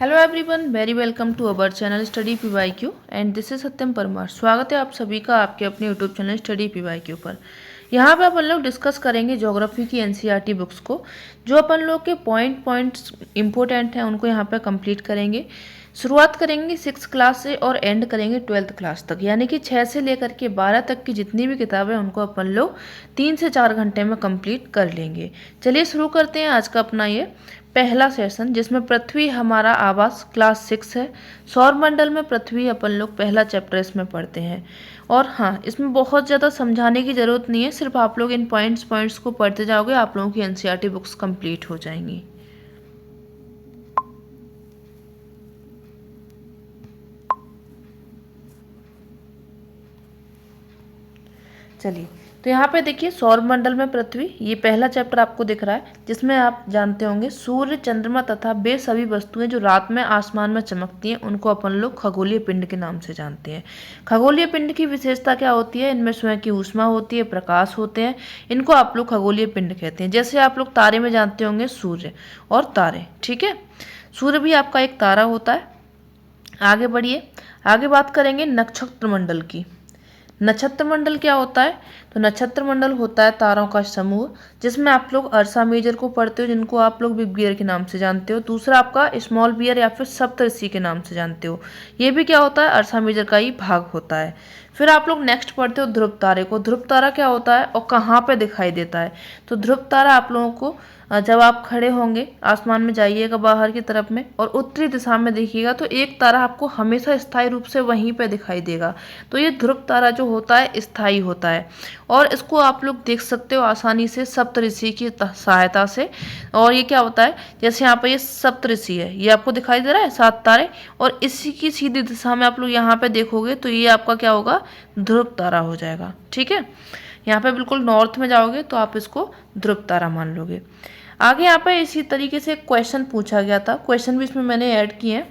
Hello everyone, very welcome to our channel study PYQ and this is Satyam Parmar. स्वागत है आप सभी का आपके अपने यूट्यूब चैनल स्टडी पीवाईक्यू पर। यहाँ पे अपन लोग डिस्कस करेंगे ज्योग्राफी की एनसीईआरटी बुक्स को। जो अपन लोग के पॉइंट्स इंपॉर्टेंट हैं उनको यहाँ पे कंप्लीट करेंगे। शुरुआत करेंगे 6th क्लास से और एंड करेंगे 12th क्लास तक, यानी कि 6 से लेकर के 12 तक की जितनी भी किताबें उनको अपन लोग 3 से 4 घंटे में कंप्लीट कर लेंगे। चलिए शुरू करते हैं आज का अपना ये पहला सेशन, जिसमें पृथ्वी हमारा आवास क्लास 6 है। सौरमंडल में पृथ्वी अपन लोग पहला चैप्टर इसमें पढ़ते हैं। और हाँ, इसमें बहुत ज़्यादा समझाने की ज़रूरत नहीं है, सिर्फ आप लोग इन पॉइंट्स को पढ़ते जाओगे, आप लोगों की एनसीईआरटी बुक्स कंप्लीट हो जाएंगी। चलिए, तो यहाँ पे देखिए सौरमंडल में पृथ्वी, ये पहला चैप्टर आपको दिख रहा है, जिसमें आप जानते होंगे सूर्य, चंद्रमा तथा वे सभी वस्तुएं जो रात में आसमान में चमकती हैं उनको अपन लोग खगोलीय पिंड के नाम से जानते हैं। खगोलीय पिंड की विशेषता क्या होती है? इनमें स्वयं की ऊष्मा होती है, प्रकाश होते हैं, इनको आप लोग खगोलीय पिंड कहते हैं। जैसे आप लोग तारे में जानते होंगे सूर्य और तारे, ठीक है। सूर्य भी आपका एक तारा होता है। आगे बढ़िए, आगे बात करेंगे नक्षत्र मंडल की। नक्षत्र मंडल क्या होता है? तो नक्षत्र मंडल होता है तारों का समूह, जिसमें आप लोग अर्सा मेजर को पढ़ते हो, जिनको आप लोग बिग बियर के नाम से जानते हो। दूसरा आपका स्मॉल बियर या फिर सप्तऋषि के नाम से जानते हो। ये भी क्या होता है? अर्सा मेजर का ही भाग होता है। फिर आप लोग नेक्स्ट पढ़ते हो ध्रुव तारे को। ध्रुव तारा क्या होता है और कहाँ पे दिखाई देता है? तो ध्रुव तारा आप लोगों को जब आप खड़े होंगे आसमान में जाइएगा बाहर की तरफ में और उत्तरी दिशा में देखिएगा तो एक तारा आपको हमेशा स्थायी रूप से वहीं पे दिखाई देगा। तो ये ध्रुव तारा जो होता है स्थायी होता है और इसको आप लोग देख सकते हो आसानी से सप्तऋषि की सहायता से। और ये क्या होता है? जैसे यहाँ पे ये सप्तऋषि है, ये आपको दिखाई दे रहा है 7 तारे, और इसी की सीधी दिशा में आप लोग यहाँ पे देखोगे तो ये आपका क्या होगा? ध्रुव तारा हो जाएगा, ठीक है। यहाँ पे बिल्कुल नॉर्थ में जाओगे तो आप इसको ध्रुव तारा मान लोगे। आगे यहाँ पे इसी तरीके से क्वेश्चन पूछा गया था, क्वेश्चन भी इसमें मैंने ऐड किए हैं।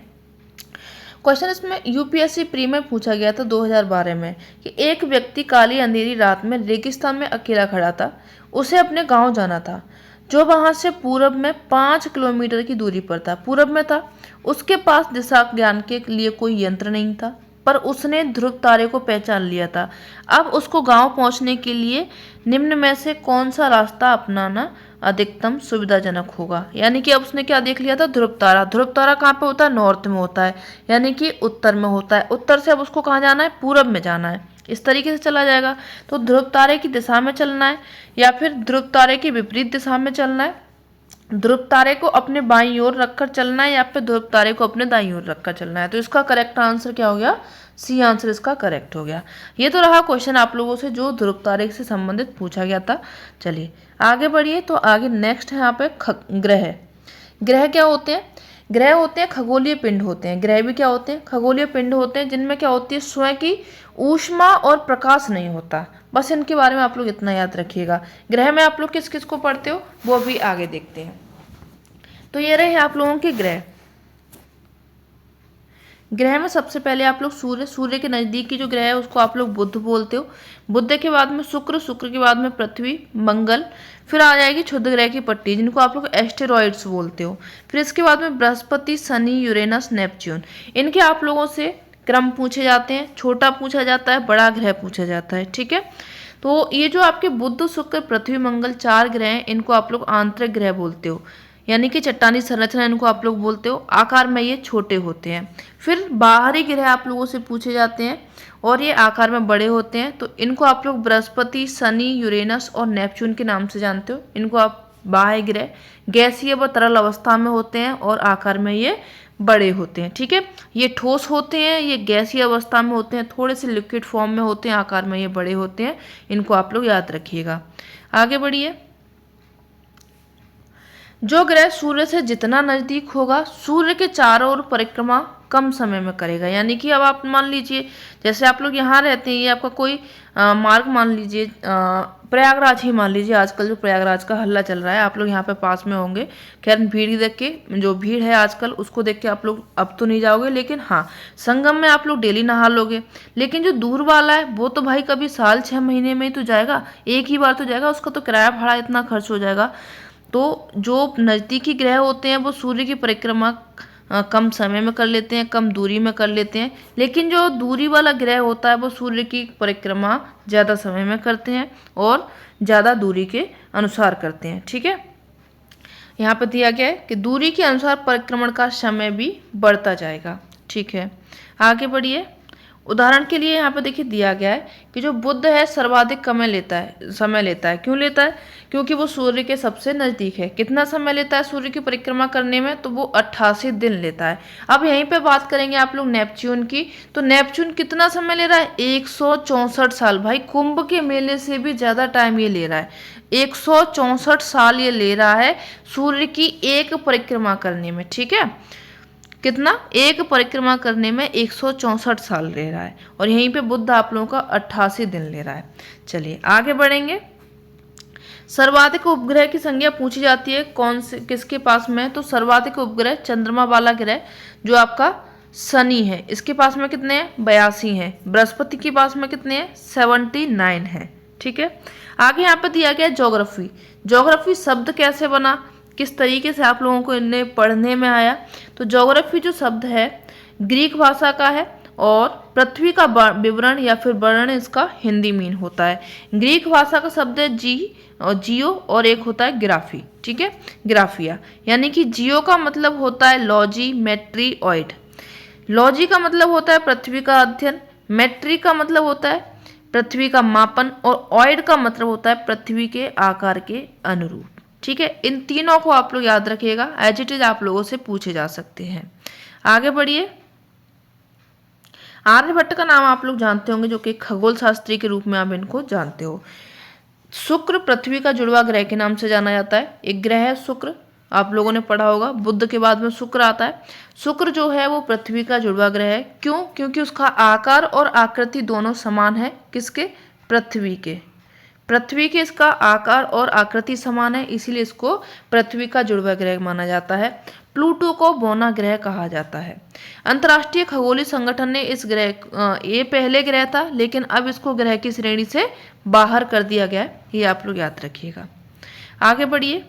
क्वेश्चन इसमें यूपीएससी प्री में पूछा गया था 2012 में कि एक व्यक्ति काली अंधेरी रात में रेगिस्तान में अकेला खड़ा था। उसे अपने गांव जाना था, जो वहां से पूरब में 5 किलोमीटर की दूरी पर था। पूरब में था, उसके पास दिशा ज्ञान के लिए कोई यंत्र नहीं था, पर उसने ध्रुव तारे को पहचान लिया था। अब उसको गांव पहुंचने के लिए निम्न में से कौन सा रास्ता अपनाना अधिकतम सुविधाजनक होगा? यानी कि अब उसने क्या देख लिया था? ध्रुव तारा। ध्रुव तारा कहाँ पे होता है? नॉर्थ में होता है, यानी कि उत्तर में होता है। उत्तर से अब उसको कहाँ जाना है? पूरब में जाना है। इस तरीके से चला जाएगा। तो ध्रुव तारे की दिशा में चलना है या फिर ध्रुव तारे की विपरीत दिशा में चलना है? ध्रुव तारे को अपने बाईं ओर रखकर चलना है या फिर ध्रुव तारे को अपने दाईं ओर रखकर चलना है? तो इसका करेक्ट आंसर क्या हो गया? सी आंसर इसका करेक्ट हो गया। ये तो रहा क्वेश्चन आप लोगों से जो ध्रुव तारे से संबंधित पूछा गया था। चलिए आगे बढ़िए, तो आगे नेक्स्ट है यहाँ पे ग्रह। ग्रह क्या होते हैं? ग्रह होते हैं खगोलीय पिंड होते हैं। ग्रह भी क्या होते हैं? खगोलीय पिंड होते हैं, जिनमें क्या होती है? स्वयं की ऊष्मा और प्रकाश नहीं होता। बस इनके बारे में आप लोग इतना याद रखिएगा। ग्रह में आप लोग किस किस को पढ़ते हो वो भी आगे देखते हैं। तो ये रहे आप लोगों के ग्रह। ग्रह में सबसे पहले आप लोग सूर्य के नजदीक की जो ग्रह है उसको आप लोग बुध बोलते हो। बुध के बाद में शुक्र के बाद में पृथ्वी, मंगल, फिर आ जाएगी क्षुद्र ग्रह की पट्टी जिनको आप लोग एस्टेरॉइड्स बोलते हो। फिर इसके बाद में बृहस्पति, शनि, यूरेनस, नेपच्यून। इनके आप लोगों से क्रम पूछे जाते हैं, छोटा पूछा जाता है, बड़ा ग्रह पूछा जाता है, ठीक है। तो ये जो आपके बुध, शुक्र, पृथ्वी, मंगल 4 ग्रह हैं, इनको आप लोग आंतरिक ग्रह बोलते हो, यानी कि चट्टानी संरचना इनको आप लोग बोलते हो। आकार में ये छोटे होते हैं। फिर बाहरी ग्रह आप लोगों से पूछे जाते हैं और ये आकार में बड़े होते हैं। तो इनको आप लोग बृहस्पति, शनि, यूरेनस और नेपच्यून के नाम से जानते हो। इनको आप बाह्य ग्रह, गैसीय व तरल अवस्था में होते हैं और आकार में ये बड़े होते हैं, ठीक है। ये ठोस होते हैं, ये गैसीय अवस्था में होते हैं, थोड़े से लिक्विड फॉर्म में होते हैं, आकार में ये बड़े होते हैं। इनको आप लोग याद रखिएगा। आगे बढ़िए। जो ग्रह सूर्य से जितना नजदीक होगा, सूर्य के चारों ओर परिक्रमा कम समय में करेगा। यानी कि अब आप मान लीजिए जैसे आप लोग यहाँ रहते हैं, ये आपका कोई मार्ग मान लीजिए, प्रयागराज ही मान लीजिए। आजकल जो प्रयागराज का हल्ला चल रहा है, आप लोग यहाँ पे पास में होंगे। खैर भीड़ देख के, जो भीड़ है आजकल उसको देख के आप लोग अब तो नहीं जाओगे, लेकिन हाँ संगम में आप लोग डेली नहा लोगे। लेकिन जो दूर वाला है वो तो भाई कभी साल 6 महीने में ही तो जाएगा, एक ही बार तो जाएगा, उसका तो किराया भाड़ा इतना खर्च हो जाएगा। तो जो नज़दीकी ग्रह होते हैं वो सूर्य की परिक्रमा कम समय में कर लेते हैं, कम दूरी में कर लेते हैं। लेकिन जो दूरी वाला ग्रह होता है वो सूर्य की परिक्रमा ज़्यादा समय में करते हैं और ज़्यादा दूरी के अनुसार करते हैं। ठीक है, यहाँ पर दिया गया है कि दूरी के अनुसार परिक्रमण का समय भी बढ़ता जाएगा। ठीक है, आगे बढ़िए। उदाहरण के लिए यहाँ पे देखिए दिया गया है कि जो बुध है सर्वाधिक समय लेता है। क्यों लेता है? क्योंकि वो सूर्य के सबसे नज़दीक है। कितना समय लेता है सूर्य की परिक्रमा करने में? तो वो 88 दिन लेता है। अब यहीं पे बात करेंगे आप लोग नेपच्यून की, तो नेपच्यून कितना समय ले रहा है? 164 साल। भाई कुंभ के मेले से भी ज़्यादा टाइम ये ले रहा है। 164 साल ये ले रहा है सूर्य की एक परिक्रमा करने में। ठीक है, कितना? एक परिक्रमा करने में 164 साल ले रहा है, और यहीं पे बुध आप लोगों का 88 दिन ले रहा है। चलिए आगे बढ़ेंगे। सर्वाधिक उपग्रह की संख्या पूछी जाती है, कौन से किसके पास में? तो सर्वाधिक उपग्रह चंद्रमा वाला ग्रह जो आपका शनि है, इसके पास में कितने हैं? 82 हैं। बृहस्पति के पास में कितने हैं? 79 हैं। ठीक है, आगे यहाँ पे दिया गया ज्योग्राफी। ज्योग्राफी शब्द कैसे बना, किस तरीके से आप लोगों को इन्हें पढ़ने में आया? तो ज्योग्राफी जो शब्द है ग्रीक भाषा का है, और पृथ्वी का विवरण या फिर वर्णन इसका हिंदी में होता है। ग्रीक भाषा का शब्द है जियो, और एक होता है ग्राफी। ठीक है, ग्राफिया, यानी कि जियो का मतलब होता है लॉजी, मेट्री, ऑइड। लॉजी का मतलब होता है पृथ्वी का अध्ययन, मेट्री का मतलब होता है पृथ्वी का मापन, और ऑइड का मतलब होता है पृथ्वी के आकार के अनुरूप। ठीक है, इन तीनों को आप लोग याद रखिएगा, एज इट इज आप लोगों से पूछे जा सकते हैं। आगे बढ़िए। आर्यभट्ट का नाम आप लोग जानते होंगे, जो कि खगोल शास्त्री के रूप में आप इनको जानते हो। शुक्र पृथ्वी का जुड़वा ग्रह के नाम से जाना जाता है। एक ग्रह है शुक्र, आप लोगों ने पढ़ा होगा, बुध के बाद में शुक्र आता है। शुक्र जो है वो पृथ्वी का जुड़वा ग्रह है। क्यों? क्योंकि उसका आकार और आकृति दोनों समान है। किसके? पृथ्वी के। पृथ्वी के इसका आकार और आकृति समान है, इसीलिए इसको पृथ्वी का जुड़वा ग्रह माना जाता है। प्लूटो को बौना ग्रह कहा जाता है। अंतर्राष्ट्रीय खगोलीय संगठन ने इस ग्रह ये पहले ग्रह था, लेकिन अब इसको ग्रह की श्रेणी से बाहर कर दिया गया है, ये आप लोग याद रखिएगा। आगे बढ़िए।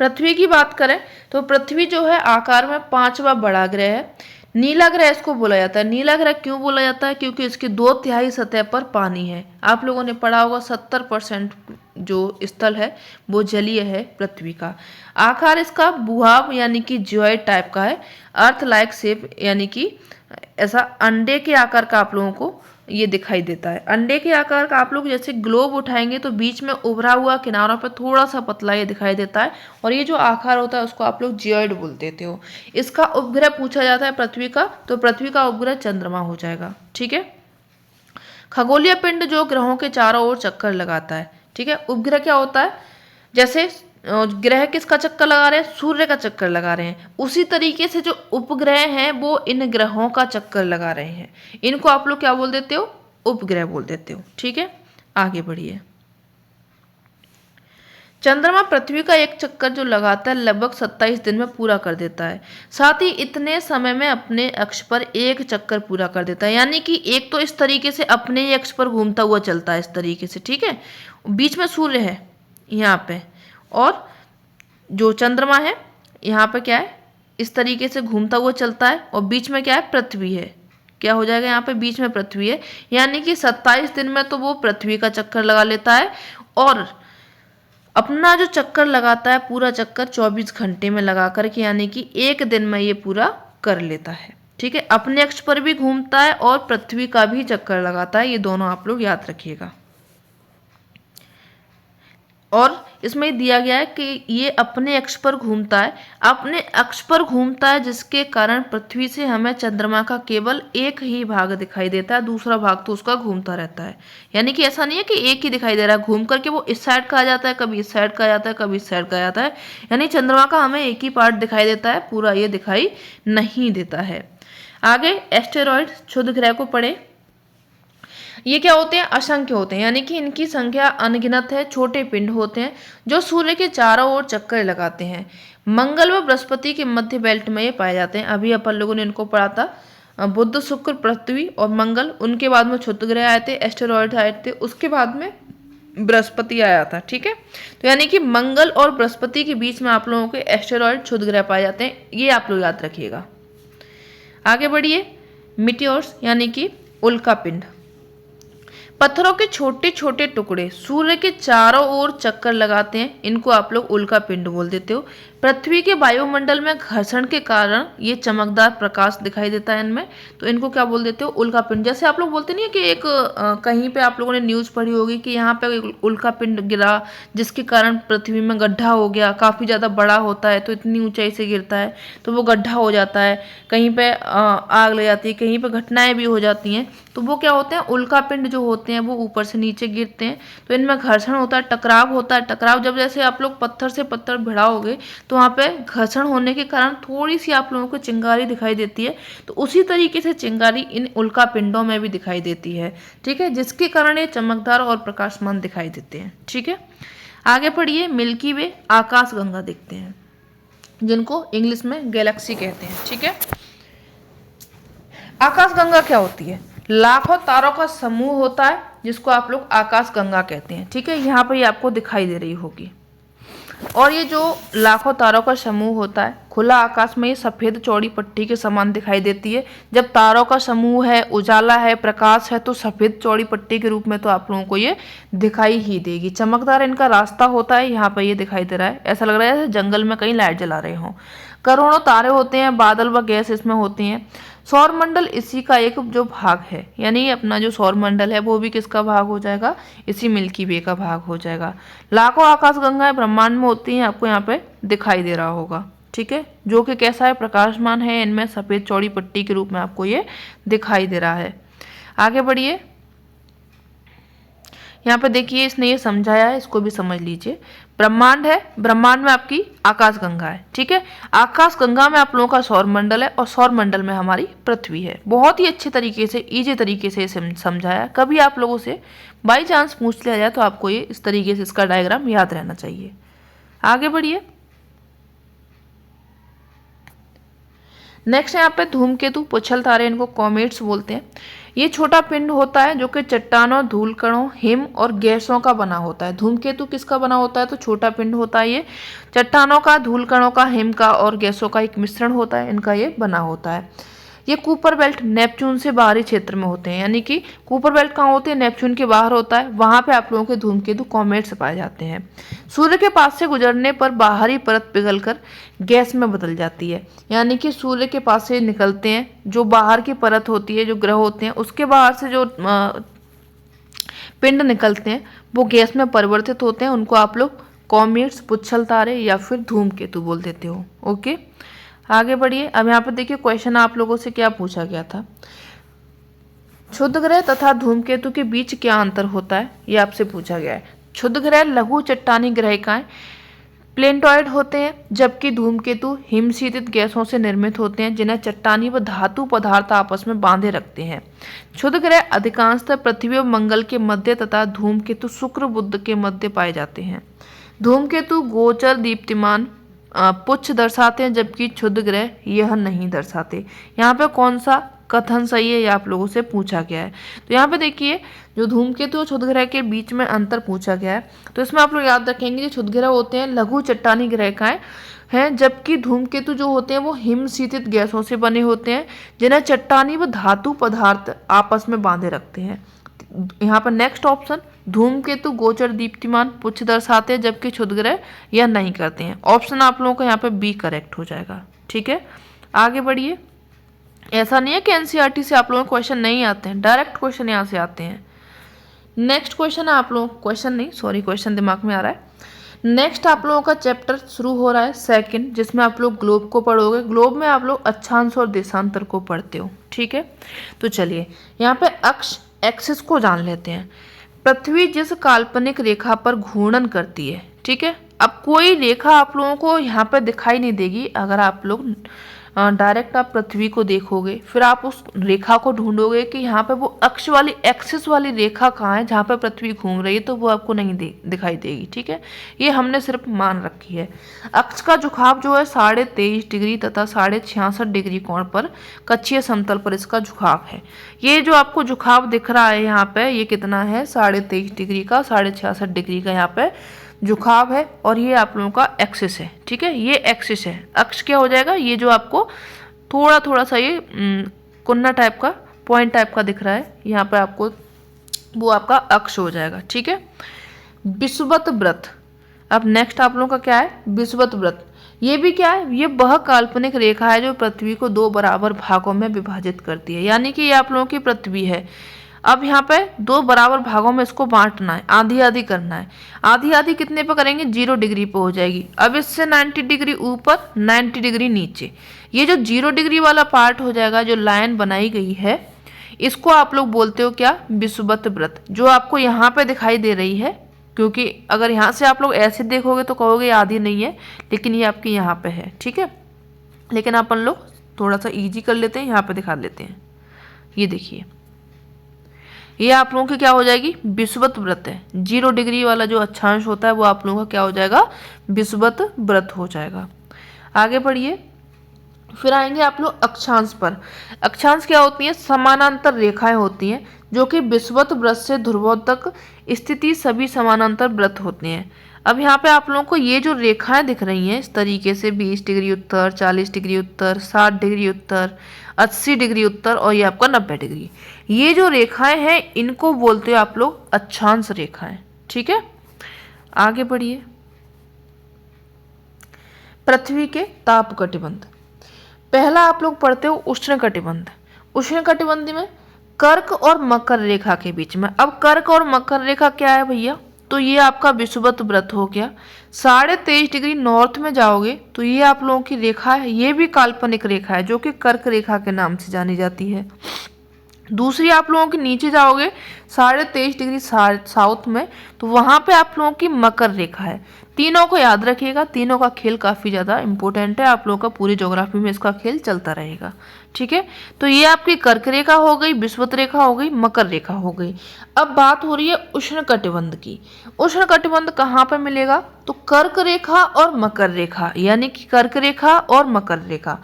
पृथ्वी की बात करें तो पृथ्वी जो है आकार में 5वां बड़ा ग्रह है। नीला ग्रह इसको बोला जाता है। नीला ग्रह क्यों बोला जाता है? क्योंकि इसकी 2/3 सतह पर पानी है। आप लोगों ने पढ़ा होगा 70% जो स्थल है वो जलीय है पृथ्वी का। आकार इसका भूभाव यानी कि जियोइड टाइप का है। अर्थ लाइक शेप यानी कि ऐसा अंडे के आकार का आप लोगों को ये दिखाई देता है। अंडे के आकार का आप लोग जैसे ग्लोब उठाएंगे तो बीच में उभरा हुआ किनारों पर थोड़ा सा पतला ये दिखाई देता है, और ये जो आकार होता है उसको आप लोग जियोइड बोल देते हो। इसका उपग्रह पूछा जाता है पृथ्वी का, तो पृथ्वी का उपग्रह चंद्रमा हो जाएगा। ठीक है, खगोलीय पिंड जो ग्रहों के चारों ओर चक्कर लगाता है। ठीक है, उपग्रह क्या होता है? जैसे ग्रह किसका चक्कर लगा रहे हैं? सूर्य का चक्कर लगा रहे हैं। उसी तरीके से जो उपग्रह हैं वो इन ग्रहों का चक्कर लगा रहे हैं। इनको आप लोग क्या बोल देते हो? उपग्रह बोल देते हो। ठीक है, आगे बढ़िए। चंद्रमा पृथ्वी का एक चक्कर जो लगाता है लगभग 27 दिन में पूरा कर देता है। साथ ही इतने समय में अपने अक्ष पर एक चक्कर पूरा कर देता है, यानी कि एक तो इस तरीके से अपने ही अक्ष पर घूमता हुआ चलता है इस तरीके से। ठीक है, बीच में सूर्य है यहाँ पे, और जो चंद्रमा है यहाँ पे क्या है? इस तरीके से घूमता हुआ चलता है, और बीच में क्या है? पृथ्वी है। क्या हो जाएगा? यहाँ पे बीच में पृथ्वी है, यानी कि 27 दिन में तो वो पृथ्वी का चक्कर लगा लेता है, और अपना जो चक्कर लगाता है पूरा चक्कर 24 घंटे में लगा करके, यानी कि एक दिन में ये पूरा कर लेता है। ठीक है, अपने अक्ष पर भी घूमता है और पृथ्वी का भी चक्कर लगाता है, ये दोनों आप लोग याद रखिएगा। और इसमें दिया गया है कि ये अपने अक्ष पर घूमता है, अपने अक्ष पर घूमता है, जिसके कारण पृथ्वी से हमें चंद्रमा का केवल एक ही भाग दिखाई देता है, दूसरा भाग तो उसका घूमता रहता है। यानी कि ऐसा नहीं है कि एक ही दिखाई दे रहा है, घूम करके वो इस साइड का आ जाता है, कभी इस साइड का आ जाता है, कभी इस साइड का आ जाता है। यानी चंद्रमा का हमें एक ही पार्ट दिखाई देता है, पूरा ये दिखाई नहीं देता है। आगे एस्टेरॉइड क्षुद्र ग्रह को पढ़े। ये क्या होते हैं? असंख्य होते हैं, यानी कि इनकी संख्या अनगिनत है। छोटे पिंड होते हैं जो सूर्य के चारों ओर चक्कर लगाते हैं। मंगल व बृहस्पति के मध्य बेल्ट में ये पाए जाते हैं। अभी अपन लोगों ने इनको पढ़ा था, बुध, शुक्र, पृथ्वी और मंगल। उनके बाद में क्षुद्र ग्रह आए थे, एस्टेरॉइड आए थे। उसके बाद में बृहस्पति आया था। ठीक है, तो यानी कि मंगल और बृहस्पति के बीच में आप लोगों के एस्टेरॉयड क्षुद्र ग्रह पाए जाते हैं, ये आप लोग याद रखिएगा। आगे बढ़िए, मिटियोर्स यानी कि उल्का पिंड, पत्थरों के छोटे छोटे टुकड़े सूर्य के चारों ओर चक्कर लगाते हैं, इनको आप लोग उल्का पिंड बोल देते हो। पृथ्वी के वायुमंडल में घर्षण के कारण ये चमकदार प्रकाश दिखाई देता है इनमें, तो इनको क्या बोल देते हो, उल्का पिंड। जैसे आप लोग बोलते नहीं है कि एक कहीं पे आप लोगों ने न्यूज़ पढ़ी होगी कि यहाँ पे उल्का पिंड गिरा जिसके कारण पृथ्वी में गड्ढा हो गया, काफ़ी ज़्यादा बड़ा होता है तो इतनी ऊंचाई से गिरता है तो वो गड्ढा हो जाता है, कहीं पे आग लग जाती है, कहीं पे घटनाएं भी हो जाती हैं, तो वो क्या होते हैं, उल्का पिंड जो होते हैं वो ऊपर से नीचे गिरते हैं, तो इनमें घर्षण होता है, टकराव होता है। टकराव जब जैसे आप लोग पत्थर से पत्थर भिड़ाओगे तो वहाँ पे घर्षण होने के कारण थोड़ी सी आप लोगों को चिंगारी दिखाई देती है, तो उसी तरीके से चिंगारी इन उल्का पिंडों में भी दिखाई देती है। ठीक है, जिसके कारण ये चमकदार और प्रकाशमान दिखाई देते हैं। ठीक है, आगे पढ़िए, मिल्की वे आकाश गंगा देखते हैं, जिनको इंग्लिश में गैलेक्सी कहते हैं। ठीक है, आकाश गंगा क्या होती है, लाखों तारों का समूह होता है जिसको आप लोग आकाश गंगा कहते हैं। ठीक है, यहाँ पर ये आपको दिखाई दे रही होगी, और ये जो लाखों तारों का समूह होता है, खुला आकाश में ये सफ़ेद चौड़ी पट्टी के समान दिखाई देती है। जब तारों का समूह है, उजाला है, प्रकाश है, तो सफ़ेद चौड़ी पट्टी के रूप में तो आप लोगों को ये दिखाई ही देगी। चमकदार इनका रास्ता होता है, यहाँ पर ये दिखाई दे रहा है, ऐसा लग रहा है जैसे जंगल में कहीं लाइट जला रहे हों। करोड़ों तारे होते हैं, बादल व गैस इसमें होती हैं। सौरमंडल इसी का एक जो भाग है, यानी अपना जो सौरमंडल है वो भी किसका भाग हो जाएगा, इसी मिल्की वे का भाग हो जाएगा। लाखों आकाश गंगाएं ब्रह्मांड में होती हैं, आपको यहाँ पे दिखाई दे रहा होगा। ठीक है, जो कि कैसा है, प्रकाशमान है, इनमें सफ़ेद चौड़ी पट्टी के रूप में आपको ये दिखाई दे रहा है। आगे बढ़िए, यहाँ पे देखिए इसने ये समझाया है, इसको भी समझ लीजिए। ब्रह्मांड है, ब्रह्मांड में आपकी आकाश गंगा है। ठीक है, आकाश गंगा में आप लोगों का सौरमंडल है, और सौरमंडल में हमारी पृथ्वी है। बहुत ही अच्छे तरीके से, इजी तरीके से समझाया। कभी आप लोगों से बाई चांस पूछ लिया जाए तो आपको ये इस तरीके से इसका डायग्राम याद रहना चाहिए। आगे बढ़िए, नेक्स्ट यहाँ पे धूमकेतु, पुच्छल तारे, इनको कॉमेट्स बोलते हैं। ये छोटा पिंड होता है जो कि चट्टानों, धूल कणों, हिम और गैसों का बना होता है। धूमकेतु किसका बना होता है, तो छोटा पिंड होता है ये, चट्टानों का, धूल कणों का, हिम का और गैसों का एक मिश्रण होता है, इनका ये बना होता है। ये कूपर बेल्ट नेपच्यून से बाहरी क्षेत्र में होते हैं, यानी कि कूपर बेल्ट कहाँ होते हैं, नेपच्यून के बाहर होता है, वहाँ पे आप लोगों के धूमकेतु कॉमेट्स पाए जाते हैं। सूर्य के पास से गुजरने पर बाहरी परत पिघलकर गैस में बदल जाती है, यानी कि सूर्य के पास से निकलते हैं, जो बाहर की परत होती है, जो ग्रह होते हैं, उसके बाहर से जो पिंड निकलते हैं वो गैस में परिवर्तित होते हैं, उनको आप लोग कॉमेट्स, पुच्छल तारे या फिर धूमकेतु बोल देते हो। ओके, आगे बढ़िए। अब यहाँ पर देखिए क्वेश्चन आप लोगों से क्या पूछा गया था, क्षुद्र ग्रह तथा धूमकेतु के बीच क्या अंतर होता है, ये आपसे पूछा गया है। क्षुद्र ग्रह लघु चट्टानी ग्रहिकाएं प्लेन्टॉइड होते हैं, जबकि धूमकेतु हिमशीतित गैसों से निर्मित होते हैं जिन्हें चट्टानी व धातु पदार्थ आपस में बांधे रखते हैं। क्षुद्र ग्रह अधिकांशतः पृथ्वी और मंगल के मध्य तथा धूमकेतु शुक्र बुध के मध्य पाए जाते हैं। धूमकेतु गोचर दीप्तिमान पुच्छ दर्शाते हैं, जबकि क्षुद्र ग्रह यह नहीं दर्शाते। यहाँ पे कौन सा कथन सही है, ये आप लोगों से पूछा गया है। तो यहाँ पे देखिए जो धूमकेतु और क्षुद्र ग्रह के बीच में अंतर पूछा गया है, तो इसमें आप लोग याद रखेंगे जो क्षुद्र ग्रह होते हैं लघु चट्टानी ग्रहिकाएं हैं, जबकि धूमकेतु जो होते हैं वो हिमशीतित गैसों से बने होते हैं जिन्हें चट्टानी व धातु पदार्थ आपस में बांधे रखते हैं। यहाँ पर नेक्स्ट ऑप्शन, धूमकेतु गोचर दीप्तिमान पुच्छ दर्शाते हैं, जबकि क्षुद्र ग्रह यह नहीं करते हैं। ऑप्शन आप लोगों का यहाँ पे बी करेक्ट हो जाएगा। ठीक है, आगे बढ़िए। ऐसा नहीं है कि एनसीईआरटी से आप लोगों को क्वेश्चन नहीं आते हैं, डायरेक्ट क्वेश्चन यहाँ से आते हैं। नेक्स्ट क्वेश्चन है आप लोगों, क्वेश्चन दिमाग में आ रहा है। नेक्स्ट आप लोगों का चैप्टर शुरू हो रहा है सेकंड, जिसमें आप लोग ग्लोब को पढ़ोगे। ग्लोब में आप लोग अक्षांश और देशांतर को पढ़ते हो। ठीक है, तो चलिए यहाँ पे अक्ष एक्सिस को जान लेते हैं। पृथ्वी जिस काल्पनिक रेखा पर घूर्णन करती है, ठीक है, अब कोई रेखा आप लोगों को यहाँ पे दिखाई नहीं देगी अगर आप लोग डायरेक्ट आप पृथ्वी को देखोगे, फिर आप उस रेखा को ढूंढोगे कि यहाँ पे वो अक्ष वाली एक्सिस वाली रेखा कहाँ है जहाँ पे पृथ्वी घूम रही है, तो वो आपको नहीं दिखाई देगी। ठीक है, ये हमने सिर्फ मान रखी है। अक्ष का झुकाव जो है 23.5 डिग्री तथा 66.5 डिग्री कोण पर कक्षीय समतल पर इसका झुकाव है। ये जो आपको झुकाव दिख रहा है यहाँ पे, ये कितना है 23.5 डिग्री का, 66.5 डिग्री का यहाँ पे झुकाव है, और ये आप लोगों का एक्सिस है। ठीक है, ये एक्सिस है। अक्ष क्या हो जाएगा, ये जो आपको थोड़ा थोड़ा सा ये कुन्ना टाइप का पॉइंट टाइप का दिख रहा है यहाँ पे आपको, वो आपका अक्ष हो जाएगा। ठीक है, विषुवत व्रत। अब नेक्स्ट आप लोगों का क्या है, विषुवत व्रत। ये भी क्या है, ये वह काल्पनिक रेखा है जो पृथ्वी को 2 बराबर भागों में विभाजित करती है। यानी कि ये आप लोगों की पृथ्वी है। अब यहाँ पे 2 बराबर भागों में इसको बांटना है, आधी आधी करना है। आधी आधी कितने पे करेंगे, 0 डिग्री पे हो जाएगी। अब इससे 90 डिग्री ऊपर, 90 डिग्री नीचे, ये जो 0 डिग्री वाला पार्ट हो जाएगा, जो लाइन बनाई गई है, इसको आप लोग बोलते हो क्या, विषुवत व्रत, जो आपको यहाँ पे दिखाई दे रही है। क्योंकि अगर यहाँ से आप लोग ऐसे देखोगे तो कहोगे आधी नहीं है, लेकिन ये आपकी यहाँ पे है। ठीक है, लेकिन अपन लोग थोड़ा सा ईजी कर लेते हैं, यहाँ पे दिखा लेते हैं। ये देखिए, ये आप लोगों की क्या हो जाएगी, विषुवत व्रत है। 0 डिग्री वाला जो अक्षांश होता है वो आप लोगों का क्या हो जाएगा, विषुवत व्रत हो जाएगा। आगे बढ़िए, फिर आएंगे आप लोग अक्षांश पर। अक्षांश क्या होती है, समानांतर रेखाएं होती हैं जो कि विषुवत व्रत से ध्रुवों तक स्थिति सभी समानांतर व्रत होते हैं। अब यहाँ पे आप लोगों को ये जो रेखाएं दिख रही हैं इस तरीके से, 20 डिग्री उत्तर, 40 डिग्री उत्तर, 60 डिग्री उत्तर, 80 डिग्री उत्तर, और ये आपका 90 डिग्री, ये जो रेखाएं हैं इनको बोलते हो आप लोग अक्षांश रेखाएं। ठीक है, आगे बढ़िए। पृथ्वी के ताप कटिबंध। पहला आप लोग पढ़ते हो उष्ण कटिबंध। उष्ण कटिबंध में कर्क और मकर रेखा के बीच में। अब कर्क और मकर रेखा क्या है भैया, तो ये आपका विषुवत व्रत हो गया। 23.5 डिग्री नॉर्थ में जाओगे तो ये आप लोगों की रेखा है, ये भी काल्पनिक रेखा है जो कि कर्क रेखा के नाम से जानी जाती है। दूसरी आप लोगों के नीचे जाओगे 23.5 डिग्री साउथ में, तो वहां पे आप लोगों की मकर रेखा है। तीनों को याद रखिएगा, तीनों का खेल काफी ज्यादा इंपॉर्टेंट है, आप लोगों का पूरी ज्योग्राफी में इसका खेल चलता रहेगा। ठीक है, तो ये आपकी कर्क रेखा हो गई, विषुवत रेखा हो गई, मकर रेखा हो गई। अब बात हो रही है उष्ण कटिबंध की। उष्ण कटिबंध कहाँ पे मिलेगा, तो कर्क रेखा और मकर रेखा, यानी कि कर्क रेखा और मकर रेखा,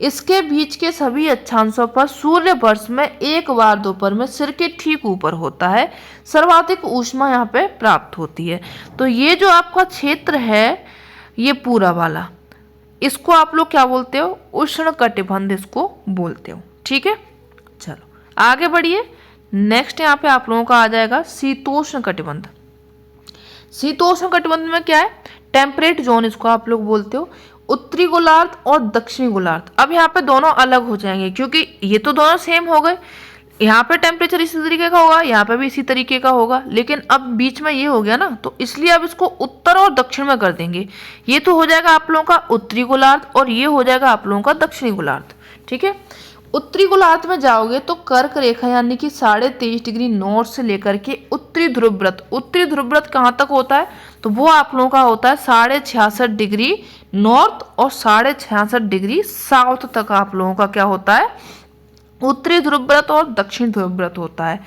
इसके बीच के सभी अक्षांशों पर सूर्य वर्ष में एक बार दोपहर में सिर के ठीक ऊपर होता है। सर्वाधिक ऊष्मा यहाँ पे प्राप्त होती है। तो ये जो आपका क्षेत्र है, ये पूरा वाला, इसको आप लोग क्या बोलते हो, उष्ण कटिबंध इसको बोलते हो। ठीक है, चलो आगे बढ़िए। नेक्स्ट यहाँ पे आप लोगों का आ जाएगा शीतोष्ण कटिबंध। शीतोष्ण कटिबंध में क्या है, टेम्परेट जोन इसको आप लोग बोलते हो, उत्तरी गोलार्ध और दक्षिणी गोलार्ध। अब यहाँ पे दोनों अलग हो जाएंगे क्योंकि ये तो दोनों सेम हो गए। यहाँ पे टेम्परेचर इसी तरीके का होगा, यहाँ पे भी इसी तरीके का होगा, लेकिन अब बीच में ये हो गया ना, तो इसलिए अब इसको उत्तर और दक्षिण में कर देंगे। ये तो हो जाएगा आप लोगों का उत्तरी गोलार्ध और ये हो जाएगा आप लोगों का दक्षिणी गोलार्ध। ठीक है, उत्तरी गोलार्ध में जाओगे तो कर्क रेखा यानी कि 23.5 डिग्री नॉर्थ से लेकर के उत्तरी ध्रुव व्रत। उत्तरी ध्रुव व्रत कहाँ तक होता है, तो वो आप लोगों का होता है 66.5 डिग्री नॉर्थ और 66.5 डिग्री साउथ तक आप लोगों का क्या होता है, उत्तरी ध्रुव व्रत और दक्षिण ध्रुव व्रत होता है।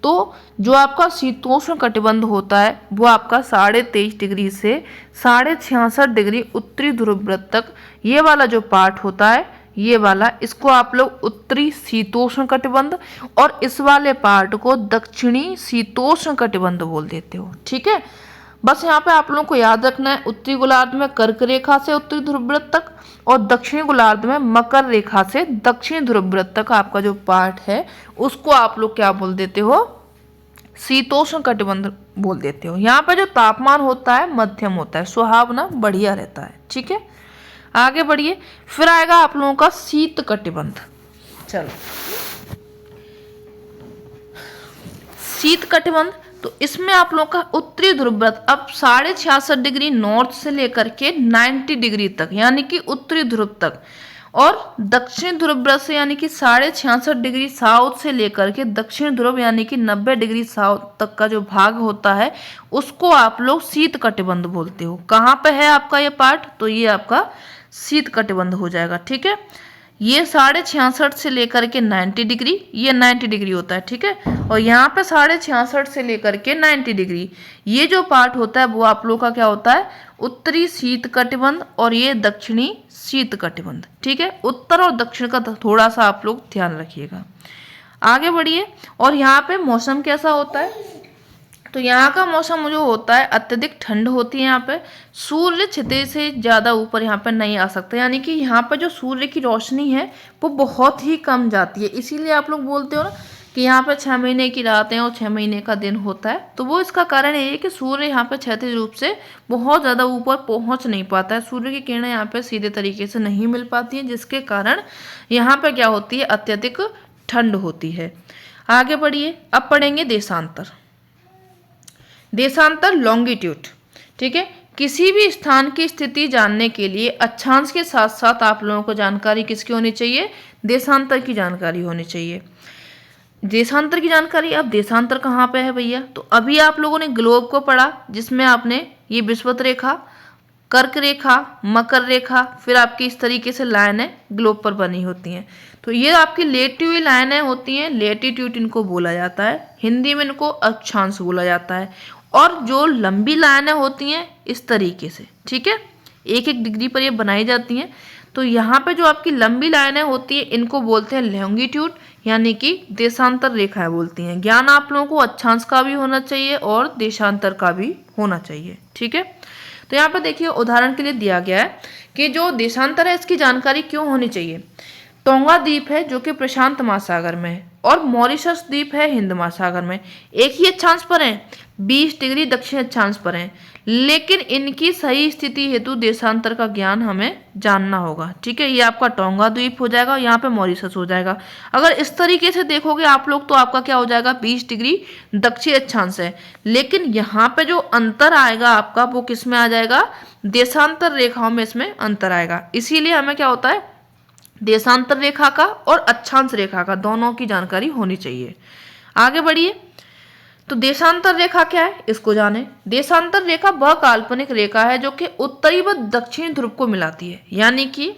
तो जो आपका शीतोष्ण कटिबंध होता है वो आपका 23.5 डिग्री से 66.5 डिग्री उत्तरी ध्रुव व्रत तक, ये वाला जो पार्ट होता है, ये वाला, इसको आप लोग उत्तरी शीतोष्ण कटिबंध और इस वाले पार्ट को दक्षिणी शीतोष्ण कटिबंध बोल देते हो। ठीक है, बस यहाँ पे आप लोगों को याद रखना है, उत्तरी गोलार्ध में कर्क रेखा से उत्तरी ध्रुव व्रत तक और दक्षिणी गोलार्ध में मकर रेखा से दक्षिणी ध्रुव व्रत तक आपका जो पार्ट है उसको आप लोग क्या बोल देते हो, शीतोष्ण कटिबंध बोल देते हो। यहाँ पे जो तापमान होता है मध्यम होता है, सुहावना, बढ़िया रहता है। ठीक है, आगे बढ़िए। फिर आएगा आप लोगों का शीत कटिबंध। चलो, शीत कटिबंध, तो इसमें आप लोगों का उत्तरी ध्रुव व्रत अब 66.5 डिग्री नॉर्थ से लेकर के 90 डिग्री तक, यानी कि उत्तरी ध्रुव तक, और दक्षिण ध्रुव व्रत से यानी कि 66.5 साउथ से लेकर के दक्षिण ध्रुव यानी कि 90 डिग्री साउथ तक का जो भाग होता है उसको आप लोग शीत कटिबंध बोलते हो। कहाँ पे है आपका ये पार्ट, तो ये आपका शीत कटिबंध हो जाएगा। ठीक है, ये 66.5 से लेकर के 90 डिग्री, ये 90 डिग्री होता है। ठीक है, और यहाँ पे 66.5 से लेकर के 90 डिग्री ये जो पार्ट होता है वो आप लोग का क्या होता है, उत्तरी शीत कटिबंध, और ये दक्षिणी शीत कटिबंध। ठीक है, उत्तर और दक्षिण का थोड़ा सा आप लोग ध्यान रखिएगा। आगे बढ़िए, और यहाँ पे मौसम कैसा होता है, तो यहाँ का मौसम जो होता है अत्यधिक ठंड होती है। यहाँ पे सूर्य क्षितिज से ज़्यादा ऊपर यहाँ पे नहीं आ सकता, यानी कि यहाँ पे जो सूर्य की रोशनी है वो बहुत ही कम जाती है। इसीलिए आप लोग बोलते हो ना कि यहाँ पे 6 महीने की रातें और 6 महीने का दिन होता है, तो वो इसका कारण ये है कि सूर्य यहाँ पे क्षैतिज रूप से बहुत ज़्यादा ऊपर पहुँच नहीं पाता है। सूर्य की किरणें यहाँ पे सीधे तरीके से नहीं मिल पाती हैं, जिसके कारण यहाँ पे क्या होती है, अत्यधिक ठंड होती है। आगे बढ़िए, अब पढ़ेंगे देशांतर। देशांतर लॉन्गिट्यूड। ठीक है, किसी भी स्थान की स्थिति जानने के लिए अक्षांश के साथ साथ आप लोगों को जानकारी किसकी होनी चाहिए, देशांतर की जानकारी होनी चाहिए। देशांतर की जानकारी, अब देशांतर कहाँ पे है भैया, तो अभी आप लोगों ने ग्लोब को पढ़ा जिसमें आपने ये विषुवत रेखा, कर्क रेखा, मकर रेखा, फिर आपकी इस तरीके से लाइनें ग्लोब पर बनी होती हैं। तो ये आपकी लेटी हुई लाइनें होती हैं, लेटीट्यूड इनको बोला जाता है, हिंदी में इनको अक्षांश बोला जाता है। और जो लंबी लाइनें होती हैं इस तरीके से, ठीक है, 1-1 डिग्री पर ये बनाई जाती हैं। तो यहाँ पे जो आपकी लंबी लाइनें होती हैं इनको बोलते हैं लॉन्गिट्यूड, यानी कि देशांतर रेखाएं बोलती हैं। ज्ञान आप लोगों को अक्षांश का भी होना चाहिए और देशांतर का भी होना चाहिए। ठीक है, तो यहाँ पर देखिए उदाहरण के लिए दिया गया है कि जो देशांतर है इसकी जानकारी क्यों होनी चाहिए। टोंगा द्वीप है जो कि प्रशांत महासागर में है, और मॉरिशस द्वीप है हिंद महासागर में। एक ही अक्षांश पर है, 20 डिग्री दक्षिण अक्षांश पर है, लेकिन इनकी सही स्थिति हेतु देशांतर का ज्ञान हमें जानना होगा। ठीक है, ये आपका टोंगा द्वीप हो जाएगा, यहाँ पे मॉरिशस हो जाएगा। अगर इस तरीके से देखोगे आप लोग तो आपका क्या हो जाएगा, 20 डिग्री दक्षिण अक्षांश है, लेकिन यहाँ पे जो अंतर आएगा आपका वो किस में आ जाएगा, देशांतर रेखाओं में इसमें अंतर आएगा। इसीलिए हमें क्या होता है, देशांतर रेखा का और अक्षांश रेखा का दोनों की जानकारी होनी चाहिए। आगे बढ़िए, तो देशांतर रेखा क्या है इसको जाने। देशांतर रेखा वह काल्पनिक रेखा है जो कि उत्तरी व दक्षिणी ध्रुव को मिलाती है, यानी कि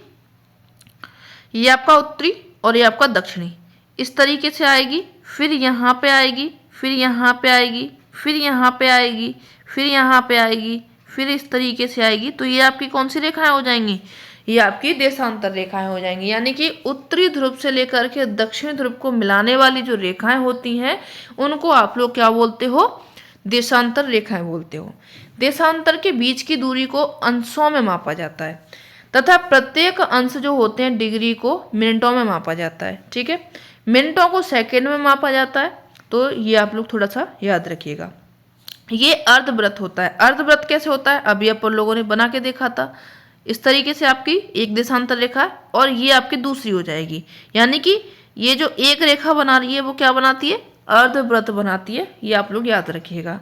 ये आपका उत्तरी और ये आपका दक्षिणी इस तरीके से आएगी, फिर यहाँ पे आएगी, फिर यहाँ पे आएगी, फिर यहाँ पे आएगी, फिर यहाँ पे आएगी, फिर इस तरीके से आएगी। तो ये आपकी कौन सी रेखाएं हो जाएंगी, ये आपकी देशांतर रेखाएं हो जाएंगी। यानी कि उत्तरी ध्रुव से लेकर के दक्षिण ध्रुव को मिलाने वाली जो रेखाएं होती हैं उनको आप लोग क्या बोलते हो, देशांतर रेखाएं बोलते हो। देशांतर के बीच की दूरी को अंशों में मापा जाता है तथा प्रत्येक अंश जो होते हैं डिग्री को मिनटों में मापा जाता है। ठीक है, मिनटों को सेकेंड में मापा जाता है, तो ये आप लोग थोड़ा सा याद रखिएगा। ये अर्धवृत्त होता है। अर्धवृत्त कैसे होता है, अभी अपन लोगों ने बना के देखा था। इस तरीके से आपकी एक देशांतर रेखा है और ये आपकी दूसरी हो जाएगी, यानी कि ये जो एक रेखा बना रही है वो क्या बनाती है, अर्धवृत्त बनाती है। ये आप लोग याद रखिएगा।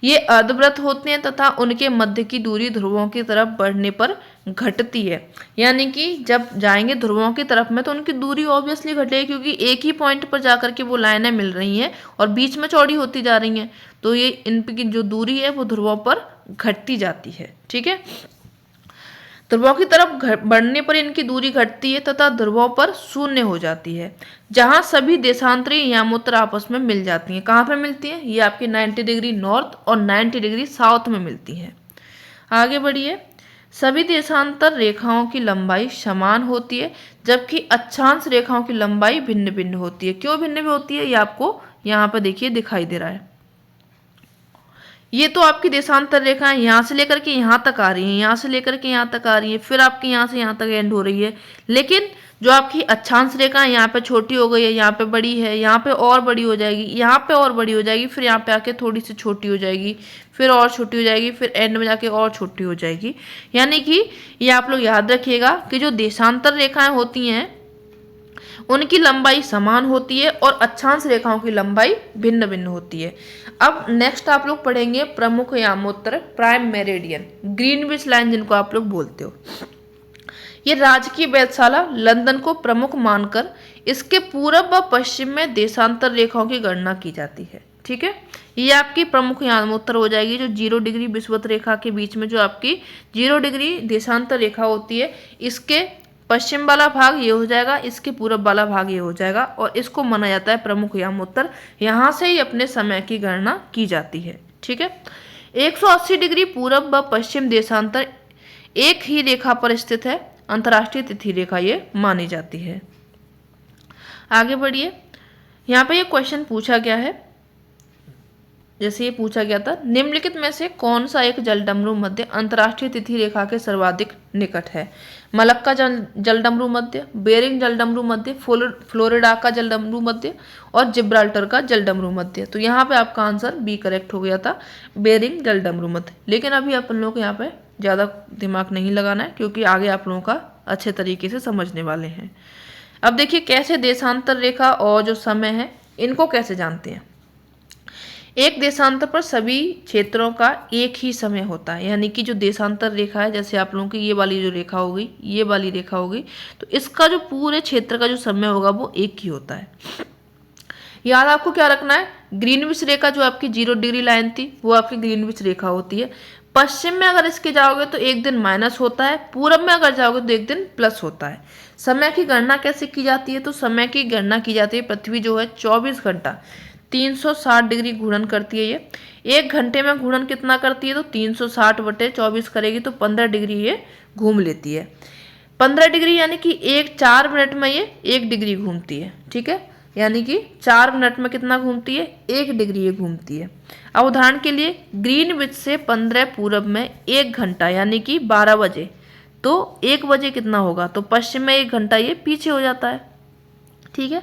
ये अर्धवृत्त होते हैं तथा उनके मध्य की दूरी ध्रुवों की तरफ बढ़ने पर घटती है, यानी कि जब जाएंगे ध्रुवों की तरफ में तो उनकी दूरी ऑब्वियसली घटेगी, क्योंकि एक ही पॉइंट पर जाकर के वो लाइनें मिल रही हैं और बीच में चौड़ी होती जा रही हैं, तो ये इनकी जो दूरी है वो ध्रुवों पर घटती जाती है। ठीक है, ध्रुवों की तरफ बढ़ने पर इनकी दूरी घटती है तथा ध्रुवों पर शून्य हो जाती है, जहां सभी देशांतरी यामोत्तर आपस में मिल जाती हैं। कहाँ पे मिलती हैं, ये आपकी 90 डिग्री नॉर्थ और 90 डिग्री साउथ में मिलती हैं। आगे बढ़िए, सभी देशांतर रेखाओं की लंबाई समान होती है, जबकि अक्षांश रेखाओं की लंबाई भिन्न भिन्न होती है। क्यों भिन्न भिन्न होती है, ये आपको यहाँ पर देखिए दिखाई दे रहा है। ये तो आपकी देशांतर रेखाएं यहाँ से लेकर के यहाँ तक आ रही हैं, यहाँ से लेकर के यहाँ तक आ रही है, फिर आपकी यहाँ से यहाँ तक एंड हो रही है। लेकिन जो आपकी अक्षांश रेखा है यहाँ पे छोटी हो गई है, यहाँ पे बड़ी है, यहाँ पे और बड़ी हो जाएगी, यहाँ पे और बड़ी हो जाएगी, फिर यहाँ पे आके थोड़ी सी छोटी हो जाएगी, फिर और छोटी हो जाएगी, फिर एंड में जाके और छोटी हो जाएगी। यानी कि ये आप लोग याद रखिएगा कि जो देशांतर रेखाएं होती हैं उनकी लंबाई समान होती है और अक्षांश रेखाओं की लंबाई भिन्न भिन्न होती है। अब नेक्स्ट आप लोग पढ़ेंगे प्रमुख यामोत्तर प्राइम मेरिडियन, ग्रीनविच लाइन जिनको आप लोग बोलते हो। ये राजकीय वेधशाला लंदन को प्रमुख मानकर इसके पूरब व पश्चिम में देशांतर रेखाओं की गणना की जाती है। ठीक है, ये आपकी प्रमुख यहाँ उत्तर हो जाएगी। जो 0 डिग्री विषुवत रेखा के बीच में जो आपकी 0 डिग्री देशांतर रेखा होती है, इसके पश्चिम वाला भाग ये हो जाएगा, इसके पूरब वाला भाग ये हो जाएगा, और इसको माना जाता है प्रमुख याम उत्तर। यहाँ से ही अपने समय की गणना की जाती है। ठीक है, 180 डिग्री पूरब व पश्चिम देशांतर एक ही रेखा पर स्थित है, अंतर्राष्ट्रीय तिथि रेखा ये मानी जाती है। आगे बढ़िए, यहाँ पे ये क्वेश्चन पूछा गया है, जैसे ये पूछा गया था, निम्नलिखित में से कौन सा एक जलडमरू मध्य अंतर्राष्ट्रीय तिथि रेखा के सर्वाधिक निकट है? मलक्का जलडमरू मध्य, बेरिंग जलडमरू मध्य, फ्लोरिडा का जलडमरू मध्य और जिब्राल्टर का जलडमरू मध्य। तो यहाँ पे आपका आंसर बी करेक्ट हो गया था, बेरिंग जलडमरू मध्य। लेकिन अभी अपन लोग को यहाँ पे ज़्यादा दिमाग नहीं लगाना है, क्योंकि आगे आप लोगों का अच्छे तरीके से समझने वाले हैं। अब देखिए कैसे देशांतर रेखा और जो समय है इनको कैसे जानते हैं। एक देशांतर पर सभी क्षेत्रों का एक ही समय होता है, यानी कि जो देशांतर रेखा है, जैसे आप लोगों की ये वाली जो रेखा होगी, ये वाली रेखा होगी, तो इसका जो पूरे क्षेत्र का जो समय होगा वो एक ही होता है। याद आपको क्या रखना है, ग्रीनविच रेखा जो आपकी 0 डिग्री लाइन थी वो आपकी ग्रीनविच रेखा होती है। पश्चिम में अगर इसके जाओगे तो एक दिन माइनस होता है, पूरब में अगर जाओगे तो एक दिन प्लस होता है। समय की गणना कैसे की जाती है, तो समय की गणना की जाती है, पृथ्वी जो है 24 घंटा 360 डिग्री घूर्णन करती है। ये 1 घंटे में घूर्णन कितना करती है, तो 360/24 करेगी तो 15 डिग्री ये घूम लेती है। 15 डिग्री यानी कि 4 मिनट में ये 1 डिग्री घूमती है। ठीक है, यानी कि 4 मिनट में कितना घूमती है, 1 डिग्री ये घूमती है। अब उदाहरण के लिए ग्रीनविच से 15 पूरब में 1 घंटा यानी कि 12 बजे, तो 1 बजे कितना होगा, तो पश्चिम में 1 घंटा ये पीछे हो जाता है। ठीक है,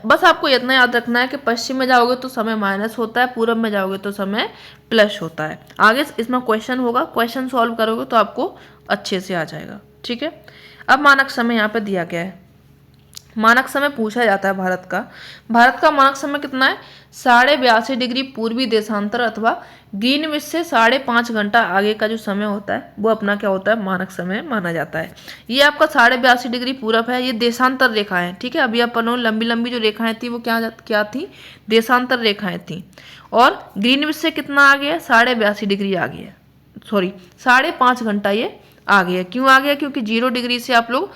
बस आपको इतना याद रखना है कि पश्चिम में जाओगे तो समय माइनस होता है, पूरब में जाओगे तो समय प्लस होता है। आगे इसमें क्वेश्चन होगा, क्वेश्चन सॉल्व करोगे तो आपको अच्छे से आ जाएगा। ठीक है, अब मानक समय यहाँ पे दिया गया है। मानक समय पूछा जाता है भारत का मानक समय कितना है, 82.5 डिग्री पूर्वी देशांतर अथवा ग्रीनविच से 5.5 घंटा आगे का जो समय होता है वो अपना क्या होता है, मानक समय माना जाता है। ये आपका 82.5 डिग्री पूरब है, ये देशांतर रेखा है। ठीक है, अभी अपन लंबी लंबी जो रेखाएं थी वो क्या थी, देशांतर रेखाएं थी। और ग्रीनविच से कितना आगे है, 82.5 डिग्री आगे है, सॉरी 5.5 घंटा ये आगे है। क्यों आगे है, क्योंकि 0 डिग्री से आप लोग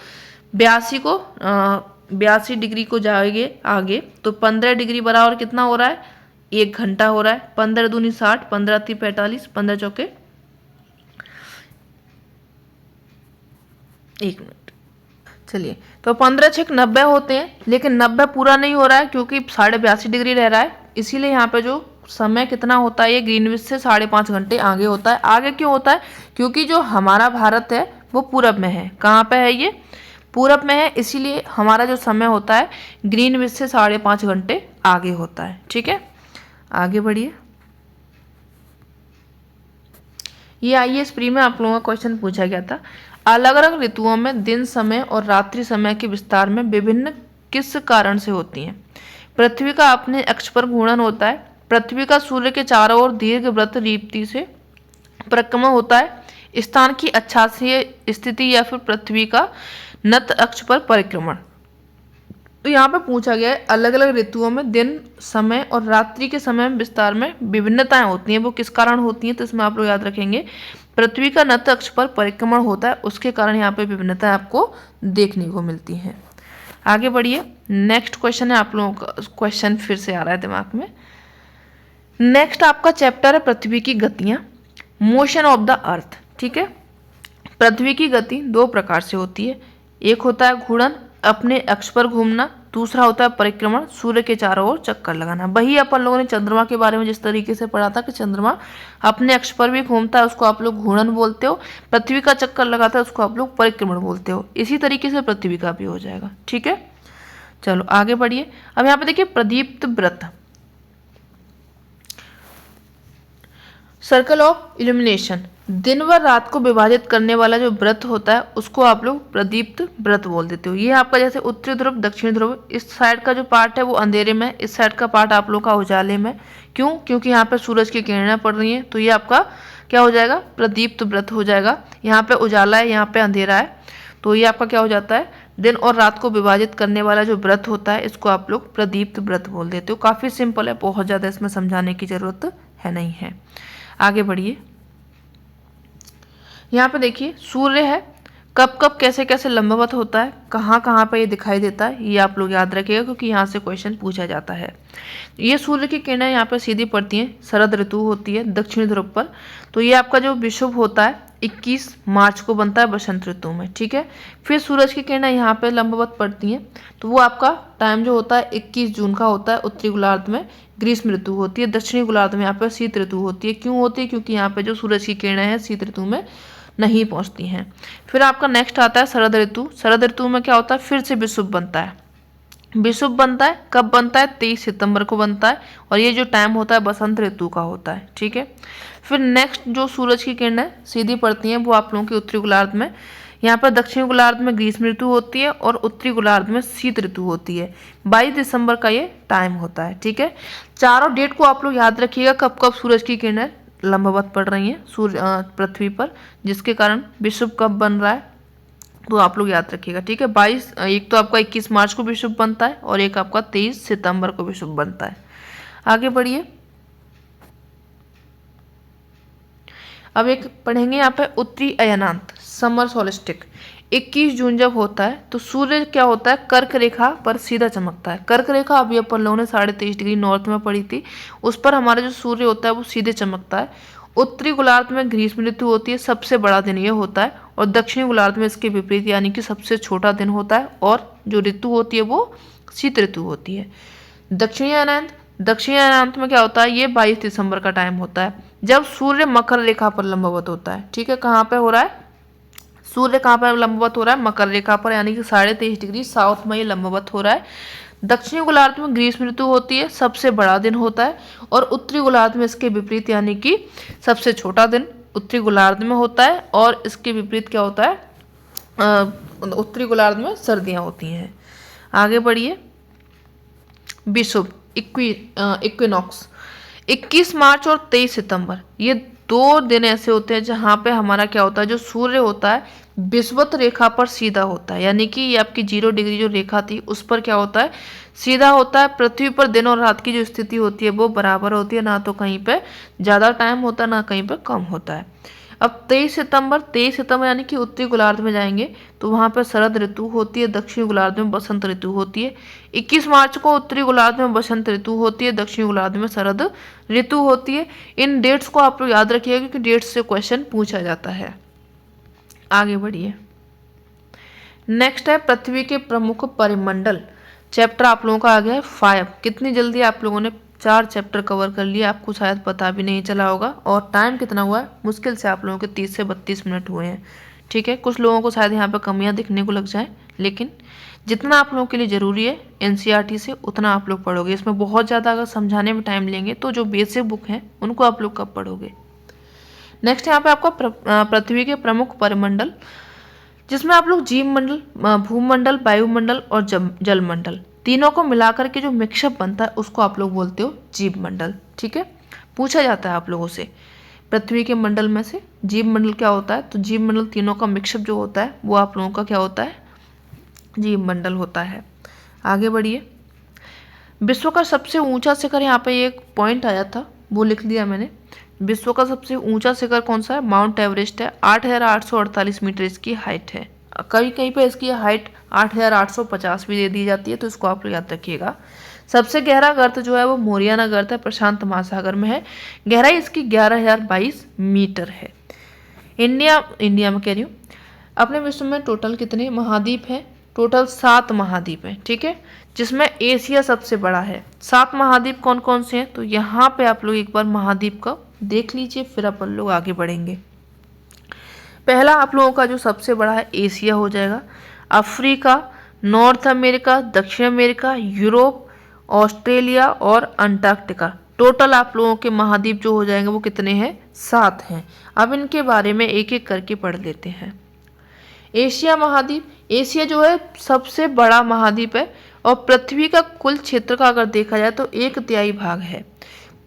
82 डिग्री को जाएंगे आगे, तो 15 डिग्री बराबर कितना हो रहा है, 1 घंटा हो रहा है। 15 दूनी 60, 15 ती 45, 15 चौके 1 मिनट। चलिए, तो 15 छक 90 होते हैं, लेकिन 90 पूरा नहीं हो रहा है क्योंकि 82.5 डिग्री रह रहा है, इसीलिए यहाँ पे जो समय कितना होता है, ये ग्रीनविच से 5.5 घंटे आगे होता है। आगे क्यों होता है, क्योंकि जो हमारा भारत है वो पूरब में है। कहाँ पे है, ये पूरब में है, इसीलिए हमारा जो समय होता है ग्रीनविच से 5.5 घंटे आगे होता है। ठीक है, आगे बढ़िए। ये IAS प्री में आप लोगों का क्वेश्चन पूछा गया था, अलग अलग ऋतुओं में दिन समय और रात्रि समय के विस्तार में विभिन्न किस कारण से होती हैं। पृथ्वी का अपने अक्ष पर घूर्णन होता है, पृथ्वी का सूर्य के चारों ओर दीर्घ वृत्त रीति से परिक्रमा होता है, स्थान की अक्षांशीय स्थिति या फिर पृथ्वी का नत अक्ष पर परिक्रमण। तो यहाँ पे पूछा गया है अलग अलग ऋतुओं में दिन समय और रात्रि के समय में विस्तार में विभिन्नताएं होती हैं, वो किस कारण होती हैं। तो इसमें आप लोग याद रखेंगे पृथ्वी का नत अक्ष पर परिक्रमण होता है, उसके कारण यहाँ पे विभिन्नताएं आपको देखने को मिलती हैं। आगे बढ़िए, नेक्स्ट क्वेश्चन है, आप लोगों का क्वेश्चन फिर से आ रहा है दिमाग में। नेक्स्ट आपका चैप्टर है पृथ्वी की गतियाँ, मोशन ऑफ द अर्थ। ठीक है, पृथ्वी की गति 2 प्रकार से होती है, एक होता है घूर्णन, अपने अक्ष पर घूमना, दूसरा होता है परिक्रमण, सूर्य के चारों ओर चक्कर लगाना। वही अपन लोगों ने चंद्रमा के बारे में जिस तरीके से पढ़ा था कि चंद्रमा अपने अक्ष पर भी घूमता है, उसको आप लोग घूर्णन बोलते हो, पृथ्वी का चक्कर लगाता है उसको आप लोग परिक्रमण बोलते हो। इसी तरीके से पृथ्वी का भी हो जाएगा। ठीक है, चलो आगे बढ़िए। अब यहाँ पे देखिए प्रदीप्त व्रत, सर्कल ऑफ इल्यूमिनेशन, दिन व रात को विभाजित करने वाला जो व्रत होता है उसको आप लोग प्रदीप्त व्रत बोल देते हो। ये आपका जैसे उत्तरी ध्रुव दक्षिण ध्रुव, इस साइड का जो पार्ट है वो अंधेरे में, इस साइड का पार्ट आप लोग का उजाले में। क्यों, क्योंकि यहाँ पे सूरज की किरणें पड़ रही हैं, तो ये आपका क्या हो जाएगा, प्रदीप्त व्रत हो जाएगा। यहाँ पे उजाला है, यहाँ पे अंधेरा है, तो ये आपका क्या हो जाता है, दिन और रात को विभाजित करने वाला जो व्रत होता है इसको आप लोग प्रदीप्त व्रत बोल देते हो। काफ़ी सिंपल है, बहुत ज़्यादा इसमें समझाने की ज़रूरत है नहीं है। आगे बढ़िए, यहाँ पे देखिए सूर्य है, कब कब कैसे कैसे लंबवत होता है, कहाँ कहाँ पे ये दिखाई देता है, ये आप लोग याद रखिएगा क्योंकि यहाँ से क्वेश्चन पूछा जाता है। ये सूर्य की किरणें यहाँ पर सीधी पड़ती हैं, शरद ऋतु होती है दक्षिणी ध्रुव पर। तो ये आपका जो विषुव होता है 21 मार्च को बनता है बसंत ऋतु में, ठीक है। फिर सूरज की किरणें यहाँ पे लंबवत पड़ती हैं, तो वो आपका टाइम जो होता है 21 जून का होता है। उत्तरी गोलार्ध में ग्रीष्म ऋतु होती है, दक्षिणी गोलार्ध में यहाँ पर शीत ऋतु होती है। क्यों होती है? क्योंकि यहाँ पे जो सूरज की किरणें हैं शीत ऋतु में नहीं पहुँचती हैं। फिर आपका नेक्स्ट आता है शरद ऋतु। शरद ऋतु में क्या होता है, फिर से विषुव बनता है। विषुव बनता है कब बनता है, 23 सितंबर को बनता है, और ये जो टाइम होता है बसंत ऋतु का होता है, ठीक है। फिर नेक्स्ट जो सूरज की किरणें सीधी पड़ती हैं वो आप लोगों के उत्तरी गोलार्ध में, यहाँ पर दक्षिणी गोलार्ध में ग्रीष्म ऋतु होती है और उत्तरी गोलार्ध में शीत ऋतु होती है। 22 दिसंबर का ये टाइम होता है, ठीक है। चारों डेट को आप लोग याद रखिएगा कब कब सूरज की किरणें लंबवत पड़ रही हैं सूर्य पृथ्वी पर, जिसके कारण विषुव कब बन रहा है तो आप लोग याद रखिएगा, ठीक है। 22 एक तो आपका 21 मार्च को विषुव बनता है और एक आपका 23 सितंबर को विषुव बनता है। आगे बढ़िए, अब एक पढ़ेंगे यहाँ पे उत्तरी अयनांत समर सोलिस्टिक। 21 जून जब होता है तो सूर्य क्या होता है, कर्क रेखा पर सीधा चमकता है। कर्क रेखा अभी अपन लोगों ने 23.5 डिग्री नॉर्थ में पढ़ी थी, उस पर हमारा जो सूर्य होता है वो सीधे चमकता है। उत्तरी गोलार्ध में ग्रीष्म ऋतु होती है, सबसे बड़ा दिन ये होता है, और दक्षिणी गोलार्ध में इसके विपरीत यानी कि सबसे छोटा दिन होता है, और जो ऋतु होती है वो शीत ऋतु होती है। दक्षिणी अयनांत में क्या होता है, ये 22 दिसंबर का टाइम होता है जब सूर्य मकर रेखा पर लंबवत होता है, ठीक है। कहाँ पे हो रहा है, सूर्य कहाँ पर लंबवत हो रहा है, मकर रेखा पर, यानी कि 23.5 डिग्री साउथ में ये लंबवत हो रहा है। दक्षिणी गोलार्ध में ग्रीष्म ऋतु होती है, सबसे बड़ा दिन होता है, और उत्तरी गोलार्ध में इसके विपरीत यानी कि सबसे छोटा दिन उत्तरी गोलार्ध में होता है, और इसके विपरीत क्या होता है, उत्तरी गोलार्ध में सर्दियाँ होती हैं। आगे बढ़िए, विषुव इक्विनॉक्स 21 मार्च और 23 सितंबर, ये 2 दिन ऐसे होते हैं जहाँ पे हमारा क्या होता है, जो सूर्य होता है विषुवत रेखा पर सीधा होता है, यानी कि ये आपकी 0 डिग्री जो रेखा थी उस पर क्या होता है, सीधा होता है। पृथ्वी पर दिन और रात की जो स्थिति होती है वो बराबर होती है, ना तो कहीं पे ज़्यादा टाइम होता है ना कहीं पे कम होता है। अब 23 सितंबर यानी कि उत्तरी गोलार्ध में जाएंगे तो वहाँ पर शरद ऋतु होती है, दक्षिणी गोलार्ध में बसंत ऋतु होती है। 21 मार्च को उत्तरी गोलार्ध में बसंत ऋतु होती है, दक्षिणी गोलार्ध में शरद ऋतु होती है। इन डेट्स को आप लोग याद रखिएगा क्योंकि डेट्स से क्वेश्चन पूछा जाता है। आगे बढ़िए, नेक्स्ट है पृथ्वी के प्रमुख परिमंडल। चैप्टर आप लोगों का आ गया है 5। कितनी जल्दी आप लोगों ने 4 चैप्टर कवर कर लिए, आपको शायद पता भी नहीं चला होगा। और टाइम कितना हुआ है, मुश्किल से आप लोगों के 30 से 32 मिनट हुए हैं, ठीक है। कुछ लोगों को शायद यहाँ पे कमियाँ दिखने को लग जाए, लेकिन जितना आप लोगों के लिए ज़रूरी है एनसीईआरटी से उतना आप लोग पढ़ोगे। इसमें बहुत ज़्यादा अगर समझाने में टाइम लेंगे तो जो बेसिक बुक हैं उनको आप लोग कब पढ़ोगे। नेक्स्ट यहाँ पे आपका पृथ्वी के प्रमुख परिमंडल, जिसमें आप लोग जीव मंडल, भूमंडल, वायुमंडल और जलमंडल तीनों को मिलाकर के जो मिक्सअप बनता है उसको आप लोग बोलते हो जीव मंडल, ठीक है। पूछा जाता है आप लोगों से पृथ्वी के मंडल में से जीव मंडल क्या होता है, तो जीव मंडल तीनों का मिक्सअप जो होता है वो आप लोगों का क्या होता है, जीव मंडल होता है। आगे बढ़िए, विश्व का सबसे ऊंचा शिखर, यहाँ पे एक पॉइंट आया था वो लिख दिया मैंने। विश्व का सबसे ऊंचा शिखर कौन सा है, माउंट एवरेस्ट है। 8,848 मीटर इसकी हाइट है। कहीं कहीं पे इसकी हाइट 8,850 भी दे दी जाती है, तो इसको आप लोग याद रखिएगा। सबसे गहरा गर्त जो है वो मोरियाना गर्त है, प्रशांत महासागर में है। गहराई इसकी 11,022 मीटर है। इंडिया में कह रही हूँ। अपने विश्व में टोटल कितने महाद्वीप हैं, टोटल 7 महाद्वीप हैं, ठीक है, जिसमें एशिया सबसे बड़ा है। 7 महाद्वीप कौन कौन से हैं, तो यहाँ पे आप लोग एक बार महाद्वीप का देख लीजिए, फिर अपन लोग आगे बढ़ेंगे। पहला आप लोगों का जो सबसे बड़ा है एशिया हो जाएगा। अफ्रीका, नॉर्थ अमेरिका, दक्षिण अमेरिका, यूरोप, ऑस्ट्रेलिया और अंटार्कटिका, टोटल आप लोगों के महाद्वीप जो हो जाएंगे वो कितने हैं, 7 हैं। अब इनके बारे में एक एक करके पढ़ लेते हैं। एशिया महाद्वीप, एशिया जो है सबसे बड़ा महाद्वीप है और पृथ्वी का कुल क्षेत्र का अगर देखा जाए तो 1/3 भाग है।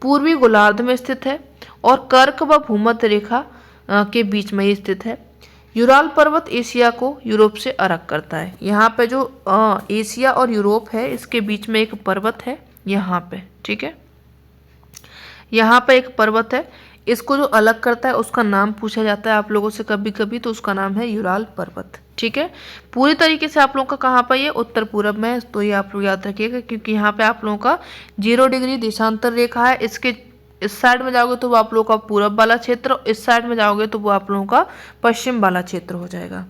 पूर्वी गोलार्ध में स्थित है और कर्क व भूमध्य रेखा के बीच में ही स्थित है। यूराल पर्वत एशिया को यूरोप से अलग करता है। यहाँ पे जो एशिया और यूरोप है इसके बीच में एक पर्वत है यहाँ पे, ठीक है, यहाँ पे एक पर्वत है, इसको जो अलग करता है उसका नाम पूछा जाता है आप लोगों से कभी कभी, तो उसका नाम है यूराल पर्वत, ठीक है। पूरी तरीके से आप लोगों का कहाँ पर ये उत्तर पूर्व में है, तो ये आप लोग याद रखिएगा क्योंकि यहाँ पे आप लोगों का 0 डिग्री देशांतर रेखा है। इसके इस साइड में जाओगे तो वो आप लोगों का पूरब वाला क्षेत्र, इस साइड में जाओगे तो वो आप लोगों का पश्चिम वाला क्षेत्र हो जाएगा।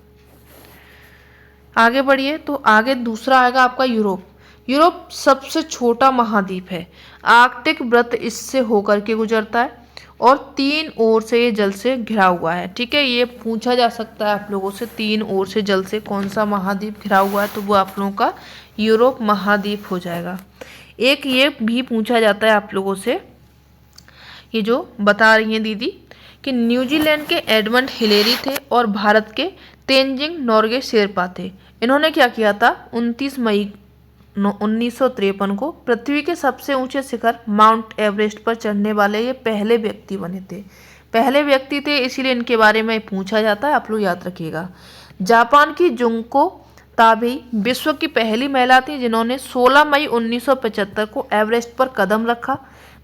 आगे बढ़िए, तो आगे दूसरा आएगा आपका यूरोप। यूरोप सबसे छोटा महाद्वीप है। आर्कटिक वृत्त इससे होकर के गुजरता है और 3 ओर से ये जल से घिरा हुआ है, ठीक है। ये पूछा जा सकता है आप लोगों से, 3 ओर से जल से कौन सा महाद्वीप घिरा हुआ है, तो वो आप लोगों का यूरोप महाद्वीप हो जाएगा। एक ये भी पूछा जाता है आप लोगों से, ये जो बता रही हैं दीदी कि न्यूजीलैंड के एडमंड हिलेरी थे और भारत के तेंजिंग नोर्गे शेरपा थे। इन्होंने क्या किया था, 29 मई 1953 को पृथ्वी के सबसे ऊंचे शिखर माउंट एवरेस्ट पर चढ़ने वाले ये पहले व्यक्ति बने थे। पहले व्यक्ति थे इसीलिए इनके बारे में पूछा जाता है, आप लोग याद रखिएगा। जापान की जुंको ताबेई विश्व की पहली महिला थी जिन्होंने 16 मई 1975 को एवरेस्ट पर कदम रखा।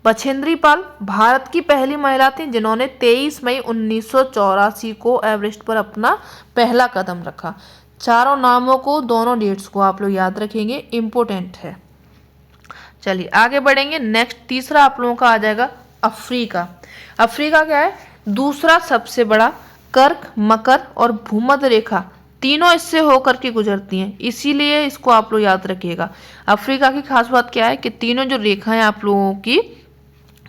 बछेंद्री पाल भारत की पहली महिला थी जिन्होंने 23 मई 1984 को एवरेस्ट पर अपना पहला कदम रखा। चारों नामों को, दोनों डेट्स को आप लोग याद रखेंगे, इम्पोर्टेंट है। चलिए आगे बढ़ेंगे। नेक्स्ट तीसरा आप लोगों का आ जाएगा अफ्रीका। अफ्रीका क्या है, दूसरा सबसे बड़ा। कर्क, मकर और भूमध्य रेखा तीनों इससे होकर के गुजरती हैं, इसीलिए इसको आप लोग याद रखिएगा। अफ्रीका की खास बात क्या है कि तीनों जो रेखाएं आप लोगों की,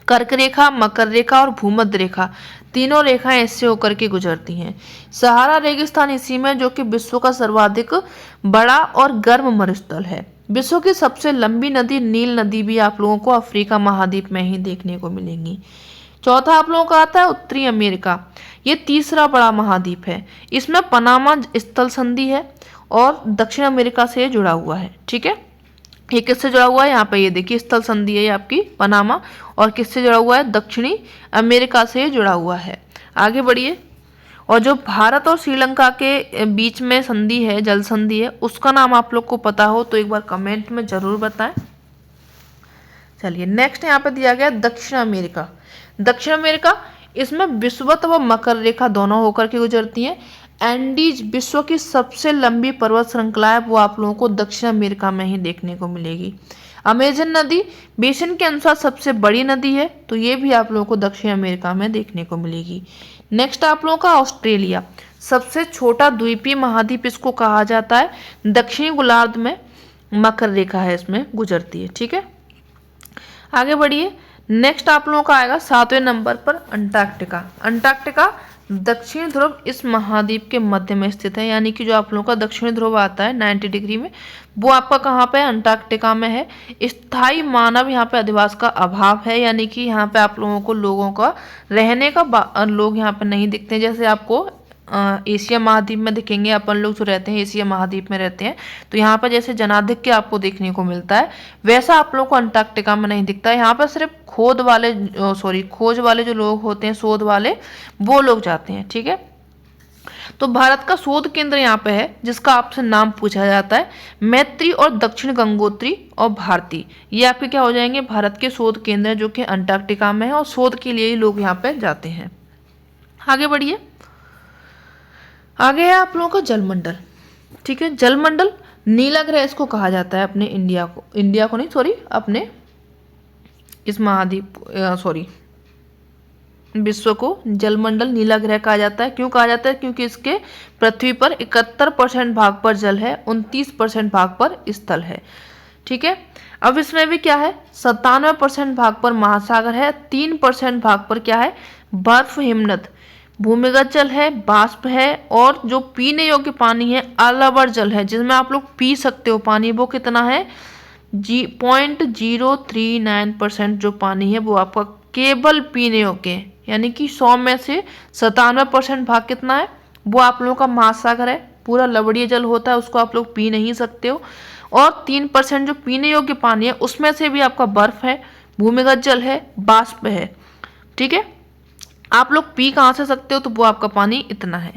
कर्क रेखा, मकर रेखा और भूमध्य रेखा, तीनों रेखाएं इससे होकर के गुजरती हैं। सहारा रेगिस्तान इसी में, जो कि विश्व का सर्वाधिक बड़ा और गर्म मरुस्थल है। विश्व की सबसे लंबी नदी नील नदी भी आप लोगों को अफ्रीका महाद्वीप में ही देखने को मिलेंगी। चौथा आप लोगों का आता है उत्तरी अमेरिका। ये तीसरा बड़ा महाद्वीप है। इसमें पनामा स्थल संधि है और दक्षिण अमेरिका से जुड़ा हुआ है, ठीक है। ये किससे जुड़ा हुआ है, यहाँ पे ये देखिए स्थल संधि है ये आपकी पनामा, और किससे जुड़ा हुआ है, दक्षिणी अमेरिका से जुड़ा हुआ है। आगे बढ़िए। और जो भारत और श्रीलंका के बीच में संधि है, जल संधि है, उसका नाम आप लोग को पता हो तो एक बार कमेंट में जरूर बताएं। चलिए नेक्स्ट यहाँ पे दिया गया दक्षिण अमेरिका। दक्षिण अमेरिका, इसमें विषुवत व मकर रेखा दोनों होकर के गुजरती हैं। एंडीज विश्व की सबसे लंबी पर्वत श्रृंखला है, वो आप लोगों को दक्षिण अमेरिका में ही देखने को मिलेगी। अमेजन नदी बेसिन के अनुसार सबसे बड़ी नदी है, तो ये भी आप लोगों को दक्षिण अमेरिका में देखने को मिलेगी। नेक्स्ट आप लोगों का ऑस्ट्रेलिया, सबसे छोटा द्वीपीय महाद्वीप इसको कहा जाता है। दक्षिणी गोलार्ध में मकर रेखा है इसमें गुजरती है, ठीक है। आगे बढ़िए। नेक्स्ट आप लोगों का आएगा 7वें नंबर पर अंटार्कटिका। अंटार्कटिका दक्षिण ध्रुव इस महाद्वीप के मध्य में स्थित है, यानी कि जो आप लोगों का दक्षिण ध्रुव आता है 90 डिग्री में, वो आपका कहाँ पे है, अंटार्कटिका में है। स्थायी मानव यहाँ पे अधिवास का अभाव है, यानी कि यहाँ पे आप लोगों को लोगों का रहने का लोग यहाँ पे नहीं दिखते हैं। जैसे आपको एशिया महाद्वीप में दिखेंगे, अपन लोग जो रहते हैं एशिया महाद्वीप में रहते हैं, तो यहाँ पर जैसे जनाधिक्य आपको देखने को मिलता है, वैसा आप लोग को अंटार्कटिका में नहीं दिखता है। यहाँ पर सिर्फ खोज वाले जो लोग होते हैं, शोध वाले, वो लोग जाते हैं, ठीक है। तो भारत का शोध केंद्र यहाँ पे है जिसका आपसे नाम पूछा जाता है। मैत्री और दक्षिण गंगोत्री और भारती, ये आपके क्या हो जाएंगे, भारत के शोध केंद्र जो कि अंटार्कटिका में है, और शोध के लिए ही लोग यहाँ पे जाते हैं। आगे बढ़िए। आगे है आप लोगों का जलमंडल, ठीक है। जलमंडल नीला ग्रह इसको कहा जाता है, अपने इंडिया को नहीं, सॉरी, अपने इस महाद्वीप विश्व को जलमंडल नीला ग्रह कहा जाता है। क्यों कहा जाता है, क्योंकि इसके पृथ्वी पर 71% भाग पर जल है, 29% भाग पर स्थल है, ठीक है। अब इसमें भी क्या है, 97% भाग पर महासागर है, 3% भाग पर क्या है, बर्फ हिमनद, भूमिगत जल है, वाष्प है, और जो पीने योग्य पानी है अलावर जल है, जिसमें आप लोग पी सकते हो पानी, वो कितना है 0.039% जो पानी है वो आपका केवल पीने योग्य है, यानी कि 100 में से 97% भाग कितना है, वो आप लोगों का महासागर है। पूरा लवणीय जल होता है, उसको आप लोग पी नहीं सकते हो। और 3% जो पीने योग्य पानी है उसमें से भी आपका बर्फ है, भूमिगत जल है, वाष्प है, ठीक है। आप लोग पी कहाँ से सकते हो, तो वो आपका पानी इतना है।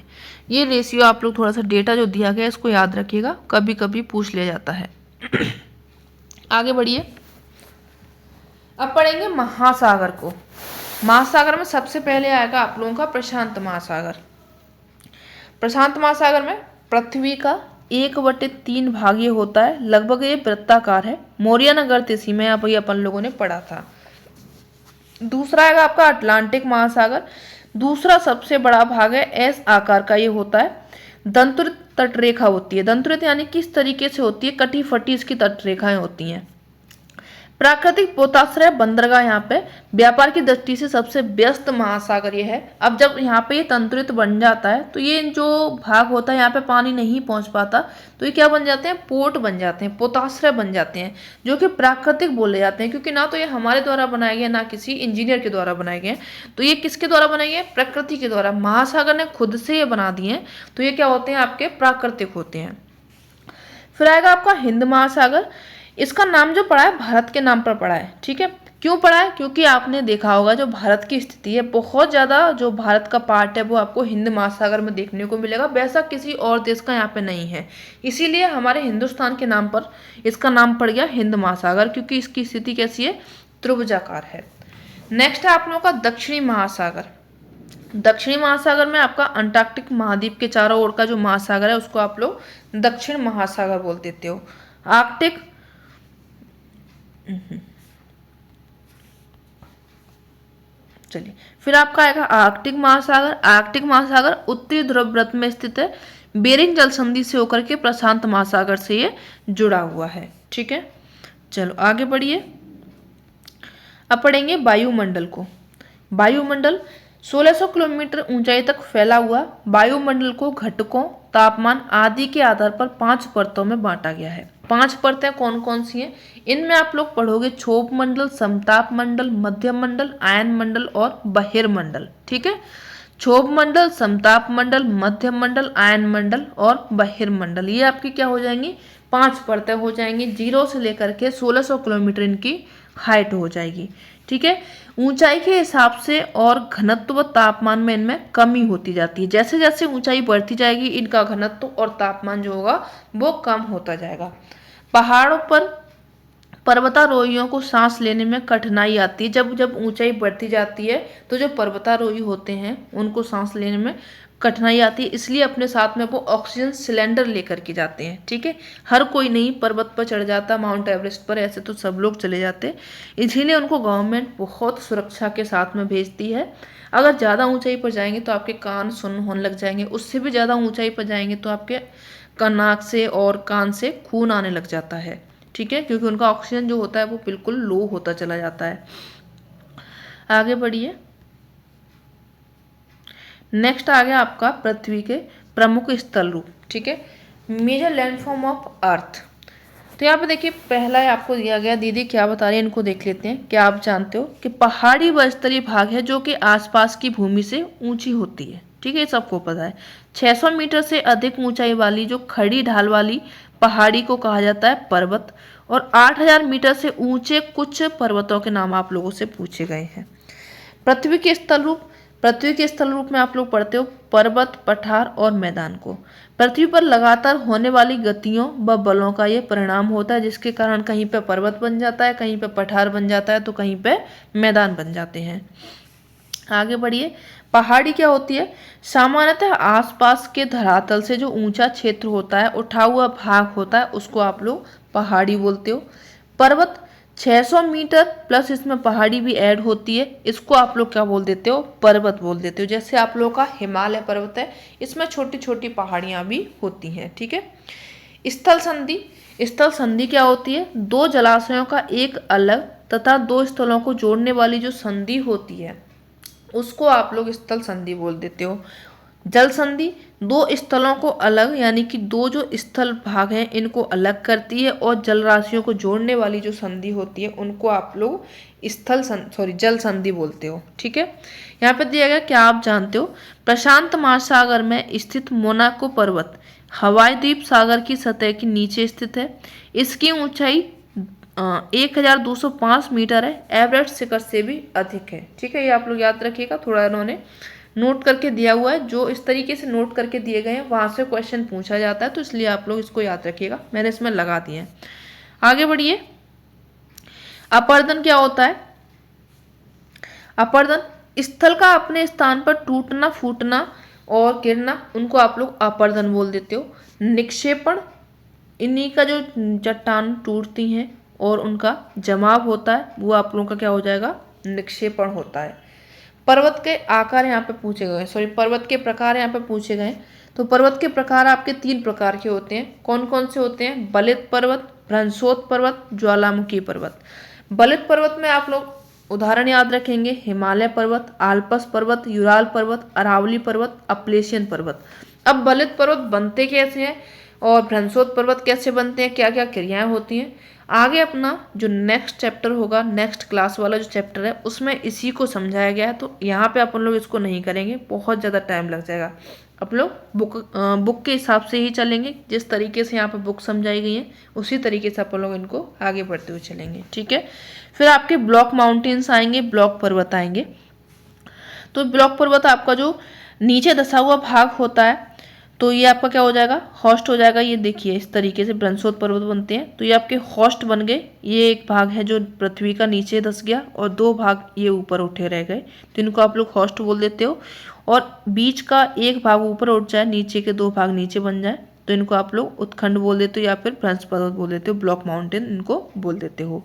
ये रेशियो आप लोग थोड़ा सा डेटा जो दिया गया है इसको याद रखिएगा, कभी कभी पूछ लिया जाता है। आगे बढ़िए, अब पढ़ेंगे महासागर को। महासागर में सबसे पहले आएगा आप लोगों का प्रशांत महासागर। प्रशांत महासागर में पृथ्वी का 1/3 भाग ये होता है, लगभग ये वृत्ताकार है। मोरियाना गर्त इसी में यहाँ पर अपन लोगों ने पढ़ा था। दूसरा आएगा आपका अटलांटिक महासागर, दूसरा सबसे बड़ा भाग है, एस आकार का ये होता है। दंतुरित तटरेखा होती है, दंतुरित यानी किस तरीके से होती है, कटी फटी इसकी तटरेखाएं होती हैं। प्राकृतिक पोताश्रय बंदरगाह यहाँ पे व्यापार की दृष्टि से सबसे व्यस्त महासागर ये है। अब जब यहाँ पे ये तंत्रित बन जाता है तो ये जो भाग होता है यहाँ पे पानी नहीं पहुंच पाता, तो ये क्या बन जाते हैं, पोर्ट बन जाते हैं, पोताश्रय बन जाते हैं, जो कि प्राकृतिक बोले जाते हैं, क्योंकि ना तो ये हमारे द्वारा बनाए गए ना किसी इंजीनियर के द्वारा बनाए गए। तो ये किसके द्वारा बनाए गए, प्रकृति के द्वारा। महासागर ने खुद से ये बना दिए हैं, तो ये क्या होते हैं, आपके प्राकृतिक होते हैं। फिर आएगा आपका हिंद महासागर। इसका नाम जो पड़ा है भारत के नाम पर पड़ा है, ठीक है। क्यों पड़ा है, क्योंकि आपने देखा होगा जो भारत की स्थिति है, बहुत ज़्यादा जो भारत का पार्ट है वो आपको हिंद महासागर में देखने को मिलेगा, वैसा किसी और देश का यहाँ पे नहीं है। इसीलिए हमारे हिंदुस्तान के नाम पर इसका नाम पड़ गया हिंद महासागर, क्योंकि इसकी स्थिति कैसी है, त्रिभुजाकार है। नेक्स्ट है आप लोगों का दक्षिणी महासागर। दक्षिणी महासागर में आपका अंटार्कटिक महाद्वीप के चारों ओर का जो महासागर है उसको आप लोग दक्षिण महासागर बोल देते हो। आर्कटिक चलिए, फिर आपका आएगा आर्कटिक महासागर। आर्कटिक महासागर उत्तरी ध्रुव वृत्त में स्थित है, बेरिंग जल संधि से होकर के प्रशांत महासागर से ये जुड़ा हुआ है, ठीक है। चलो आगे बढ़िए, अब पढ़ेंगे वायुमंडल को। वायुमंडल 1600 किलोमीटर ऊंचाई तक फैला हुआ वायुमंडल को घटकों, तापमान आदि के आधार पर 5 परतों में बांटा गया है। 5 परतें कौन कौन सी हैं, इनमें आप लोग पढ़ोगे क्षोभ मंडल, समताप मंडल, मध्यम मंडल, आयन मंडल और बहिर्मंडल, ठीक है। क्षोभ मंडल, समताप मंडल, मध्यम मंडल, आयन मंडल और बहिर्मंडल, ये आपकी क्या हो जाएंगी, 5 परतें हो जाएंगी। 0 से लेकर के 1600 किलोमीटर इनकी हाइट हो जाएगी, ठीक है। ऊंचाई के हिसाब से और घनत्व तापमान में इनमें कमी होती जाती है। जैसे जैसे ऊंचाई बढ़ती जाएगी इनका घनत्व और तापमान जो होगा वो कम होता जाएगा। पहाड़ों पर पर्वतारोहियों को सांस लेने में कठिनाई आती है। जब जब ऊंचाई बढ़ती जाती है तो जो पर्वतारोही होते हैं उनको सांस लेने में कठिनाई आती है, इसलिए अपने साथ में वो ऑक्सीजन सिलेंडर लेकर के जाते हैं, ठीक है। हर कोई नहीं पर्वत पर चढ़ जाता, माउंट एवरेस्ट पर, ऐसे तो सब लोग चले जाते, इसीलिए उनको गवर्नमेंट बहुत सुरक्षा के साथ में भेजती है। अगर ज़्यादा ऊंचाई पर जाएंगे तो आपके कान सुन्न होने लग जाएंगे, उससे भी ज़्यादा ऊंचाई पर जाएंगे तो आपके नाक से और कान से खून आने लग जाता है, ठीक है, क्योंकि उनका ऑक्सीजन जो होता है वो बिल्कुल लो होता चला जाता है। आगे बढ़िए, नेक्स्ट आ गया आपका पृथ्वी के प्रमुख स्थल रूप, ठीक है, मेजर लैंडफॉर्म ऑफ अर्थ। तो यहाँ पे देखिए पहला आपको दिया गया, दीदी क्या बता रहे हैं इनको देख लेते हैं। क्या आप जानते हो कि पहाड़ी व स्तरीय भाग है जो कि आसपास की भूमि से ऊंची होती है, ठीक है, ये सबको पता है। 600 मीटर से अधिक ऊंचाई वाली जो खड़ी ढाल वाली पहाड़ी को कहा जाता है पर्वत, और 8000 मीटर से ऊंचे कुछ पर्वतों के नाम आप लोगों से पूछे गए हैं। पृथ्वी के स्थल रूप, पृथ्वी के स्थल रूप में आप लोग पढ़ते हो पर्वत, पठार और मैदान को। पृथ्वी पर लगातार होने वाली गतियों व बलों का ये परिणाम होता है, जिसके कारण कहीं पे पर्वत बन जाता है, कहीं पे पठार बन जाता है, तो कहीं पे मैदान बन जाते हैं। आगे बढ़िए, पहाड़ी क्या होती है, सामान्यतः आसपास के धरातल से जो ऊंचा क्षेत्र होता है, उठा हुआ भाग होता है, उसको आप लोग पहाड़ी बोलते हो। पर्वत 600 मीटर प्लस इसमें पहाड़ी भी ऐड होती है, इसको आप लोग क्या बोल देते हो, पर्वत बोल देते हो। जैसे आप लोग का हिमालय पर्वत है, इसमें छोटी छोटी पहाड़ियाँ भी होती हैं, ठीक है। स्थल संधि, स्थल संधि क्या होती है, 2 जलाशयों का एक अलग तथा 2 स्थलों को जोड़ने वाली जो संधि होती है उसको आप लोग स्थल संधि बोल देते हो। जल संधि 2 स्थलों को अलग, यानी कि 2 जो स्थल भाग हैं इनको अलग करती है, और जल राशियों को जोड़ने वाली जो संधि होती है उनको आप लोग जल संधि बोलते हो, ठीक है। यहाँ पे दिया गया, क्या आप जानते हो प्रशांत महासागर में स्थित मोनाको पर्वत हवाई द्वीप सागर की सतह के नीचे स्थित है। इसकी ऊंचाई 1205 मीटर है, एवरेस्ट शिखर से भी अधिक है। ठीक है, ये आप लोग याद रखिएगा, थोड़ा इन्होंने नोट करके दिया हुआ है, जो इस तरीके से नोट करके दिए गए हैं वहां से क्वेश्चन पूछा जाता है, तो इसलिए आप लोग इसको याद रखिएगा, मैंने इसमें लगा दिए हैं। आगे बढ़िए, अपर्दन क्या होता है? अपर्दन स्थल का अपने स्थान पर टूटना, फूटना और गिरना, उनको आप लोग अपर्दन बोल देते हो। निक्षेपण, इन्हीं का जो चट्टान टूटती हैं और उनका जमाव होता है, वो आप लोगों का क्या हो जाएगा? निक्षेपण होता है। पर्वत के आकार यहाँ पे पूछे गए, सॉरी पर्वत के प्रकार यहाँ पे पूछे गए। तो पर्वत के प्रकार आपके 3 प्रकार के होते हैं। कौन कौन से होते हैं? बलित पर्वत, भ्रंशोत पर्वत, ज्वालामुखी पर्वत। बलित पर्वत में आप लोग उदाहरण याद रखेंगे, हिमालय पर्वत, आल्पस पर्वत, यूराल पर्वत, अरावली पर्वत, अपलेशियन पर्वत। अब बलित पर्वत बनते कैसे हैं और भ्रंशोत पर्वत कैसे बनते हैं, क्या क्या क्रियाएं होती हैं, आगे अपना जो नेक्स्ट चैप्टर होगा, नेक्स्ट क्लास वाला जो चैप्टर है, उसमें इसी को समझाया गया है। तो यहाँ पे अपन लोग इसको नहीं करेंगे, बहुत ज़्यादा टाइम लग जाएगा। आप लोग बुक के हिसाब से ही चलेंगे, जिस तरीके से यहाँ पे बुक समझाई गई है उसी तरीके से अपन लोग इनको आगे बढ़ते हुए चलेंगे। ठीक है, फिर आपके ब्लॉक माउंटेन्स आएंगे, ब्लॉक पर्वत आएंगे। तो ब्लॉक पर्वत आपका जो नीचे दसा हुआ भाग होता है, तो ये आपका क्या हो जाएगा? होस्ट हो जाएगा। ये देखिए इस तरीके से ब्रंशोत पर्वत बनते हैं, तो ये आपके होस्ट बन गए। ये एक भाग है जो पृथ्वी का नीचे धस गया और 2 भाग ये ऊपर उठे रह गए, तो इनको आप लोग होस्ट बोल देते हो। और बीच का एक भाग ऊपर उठ जाए, नीचे के 2 भाग नीचे बन जाए, तो इनको आप लोग उत्खंड बोल देते हो या फिर भ्रंश पर्वत बोल देते हो, ब्लॉक माउंटेन इनको बोल देते हो।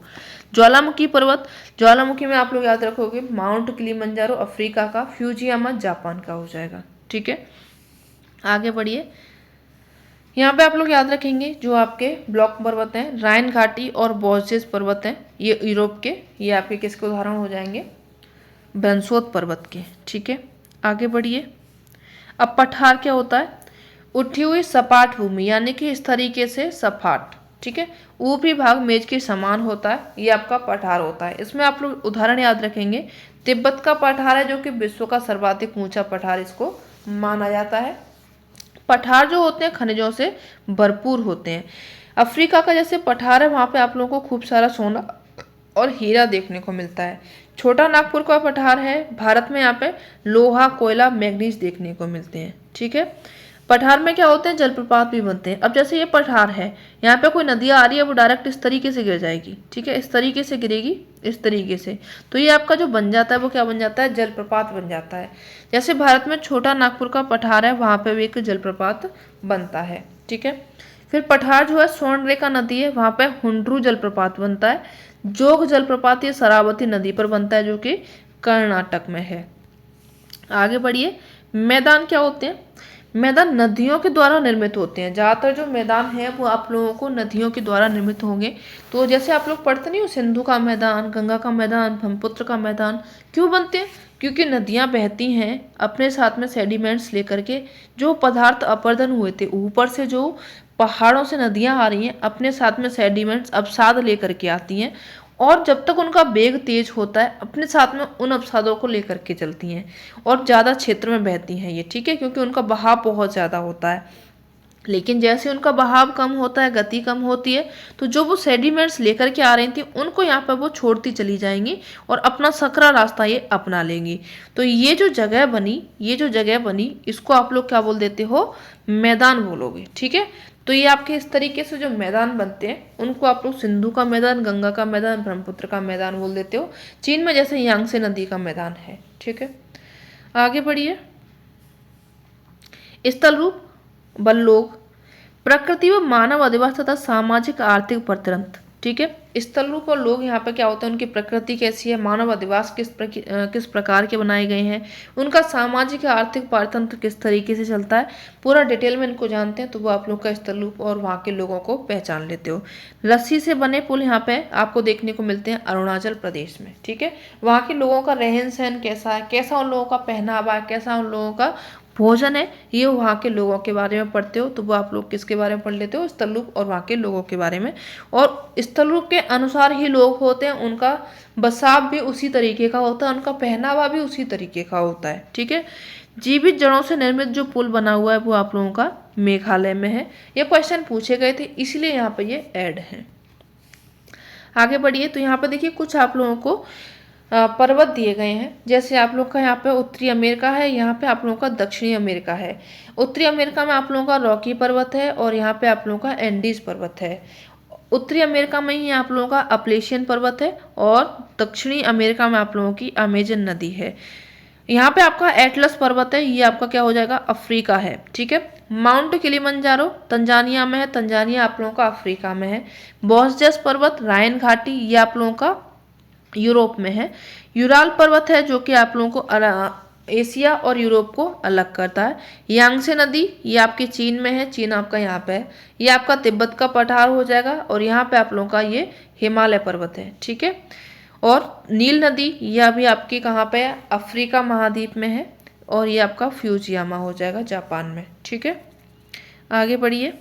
ज्वालामुखी पर्वत, ज्वालामुखी में आप लोग याद रखोगे माउंट किलिमंजारो अफ्रीका का, फ्यूजियामा जापान का हो जाएगा। ठीक है, आगे बढ़िए, यहाँ पे आप लोग याद रखेंगे जो आपके ब्लॉक पर्वत हैं, राइन घाटी और बोर्जेस पर्वत हैं, ये यूरोप के, ये आपके किसके उदाहरण हो जाएंगे? ब्रंशोत पर्वत के। ठीक है, आगे बढ़िए। अब पठार क्या होता है? उठी हुई सपाट भूमि, यानी कि इस तरीके से सपाट। ठीक है, ऊपरी भाग मेज के समान होता है, ये आपका पठार होता है। इसमें आप लोग उदाहरण याद रखेंगे, तिब्बत का पठार है जो कि विश्व का सर्वाधिक ऊंचा पठार इसको माना जाता है। पठार जो होते हैं खनिजों से भरपूर होते हैं। अफ्रीका का जैसे पठार है, वहाँ पे आप लोगों को खूब सारा सोना और हीरा देखने को मिलता है। छोटा नागपुर का पठार है, भारत में यहाँ पे लोहा, कोयला, मैग्नीज देखने को मिलते हैं। ठीक है, पठार में क्या होते हैं? जलप्रपात भी बनते हैं। अब जैसे ये पठार है, यहाँ पे कोई नदियाँ आ रही है, वो डायरेक्ट इस तरीके से गिर जाएगी। ठीक है, इस तरीके से गिरेगी, इस तरीके से, तो ये आपका जो बन जाता है वो क्या बन जाता है? जलप्रपात बन जाता है। जैसे भारत में छोटा नागपुर का पठार है, वहाँ पे भी एक जलप्रपात बनता है। ठीक है, फिर पठार जो है स्वर्णरेखा नदी है, वहाँ पे हुंड्रू जलप्रपात बनता है। जोग जलप्रपात ये शरावती नदी पर बनता है, जो कि कर्नाटक में है। आगे बढ़िए, मैदान क्या होते हैं? मैदान नदियों के द्वारा निर्मित होते हैं। ज़्यादातर जो मैदान है वो आप लोगों को नदियों के द्वारा निर्मित होंगे। तो जैसे आप लोग पढ़ते नहीं हो, सिंधु का मैदान, गंगा का मैदान, ब्रह्मपुत्र का मैदान, क्यों बनते हैं? क्योंकि नदियाँ बहती हैं अपने साथ में सेडिमेंट्स लेकर के, जो पदार्थ अपर्दन हुए थे ऊपर से, जो पहाड़ों से नदियाँ आ रही हैं अपने साथ में सेडिमेंट्स अवसाद लेकर के आती हैं, और जब तक उनका वेग तेज होता है अपने साथ में उन अवसादों को लेकर के चलती हैं और ज़्यादा क्षेत्र में बहती हैं ये। ठीक है, क्योंकि उनका बहाव बहुत ज़्यादा होता है। लेकिन जैसे उनका बहाव कम होता है, गति कम होती है, तो जो वो सेडिमेंट्स लेकर के आ रही थी उनको यहाँ पर वो छोड़ती चली जाएंगी और अपना सकरा रास्ता ये अपना लेंगी। तो ये जो जगह बनी, ये जो जगह बनी, इसको आप लोग क्या बोल देते हो? मैदान बोलोगे। ठीक है, तो ये आपके इस तरीके से जो मैदान बनते हैं उनको आप लोग सिंधु का मैदान, गंगा का मैदान, ब्रह्मपुत्र का मैदान बोल देते हो। चीन में जैसे यांगसे नदी का मैदान है। ठीक है, आगे बढ़िए। स्थल रूप, बल्लोग, प्रकृति व मानव अधिवास तथा सामाजिक आर्थिक परतंत्र। ठीक है, स्थल रूप और लोग यहाँ पे क्या होता है? उनकी प्रकृति कैसी है, मानव अधिवास किस प्रकार के बनाए गए हैं, उनका सामाजिक आर्थिक परतंत्र किस तरीके से चलता है, पूरा डिटेल में इनको जानते हैं तो वो आप लोग का स्थल रूप और वहाँ के लोगों को पहचान लेते हो। रस्सी से बने पुल यहाँ पे आपको देखने को मिलते हैं अरुणाचल प्रदेश में। ठीक है, वहाँ के लोगों का रहन सहन कैसा है, कैसा उन लोगों का पहनावा है, कैसा उन लोगों का भोजन है, ये वहाँ के लोगों के बारे में पढ़ते हो। तो वो आप लोग किसके बारे में पढ़ लेते हो? स्थल रूप और वहाँ के लोगों के बारे में। और स्थल रूप के अनुसार ही लोग होते हैं, उनका बसाव भी उसी तरीके का होता है, उनका पहनावा भी उसी तरीके का होता है। ठीक है, जीवित जड़ों से निर्मित जो पुल बना हुआ है वो आप लोगों का मेघालय में है। ये क्वेश्चन पूछे गए थे इसलिए यहाँ पे ये ऐड है। आगे बढ़िए, तो यहाँ पे देखिए कुछ आप लोगों को पर्वत दिए गए हैं। जैसे आप लोग का यहाँ पे उत्तरी अमेरिका है, यहाँ पे आप लोगों का दक्षिणी अमेरिका है। उत्तरी अमेरिका में आप लोगों का रॉकी पर्वत है और यहाँ पे आप लोगों का एंडीज पर्वत है। उत्तरी अमेरिका में ही आप लोगों का अपलेशियन पर्वत है और दक्षिणी अमेरिका में आप लोगों की अमेजन नदी है। यहाँ पे आपका एटलस पर्वत है, ये आपका क्या हो जाएगा, अफ्रीका है। ठीक है। माउंट किलिमंजारो तंजानिया में है, तंजानिया आप लोगों का अफ्रीका में है। बॉसजस पर्वत रायन घाटी, ये आप लोगों का यूरोप में है। यूराल पर्वत है जो कि आप लोगों को एशिया और यूरोप को अलग करता है। यांगसे नदी ये आपके चीन में है, चीन आपका यहाँ पे है। ये आपका तिब्बत का पठार हो जाएगा और यहाँ पे आप लोगों का ये हिमालय पर्वत है। ठीक है। और नील नदी यह भी आपकी कहाँ पे है, अफ्रीका महाद्वीप में है और ये आपका फ्यूजियामा हो जाएगा जापान में। ठीक है। आगे बढ़िए,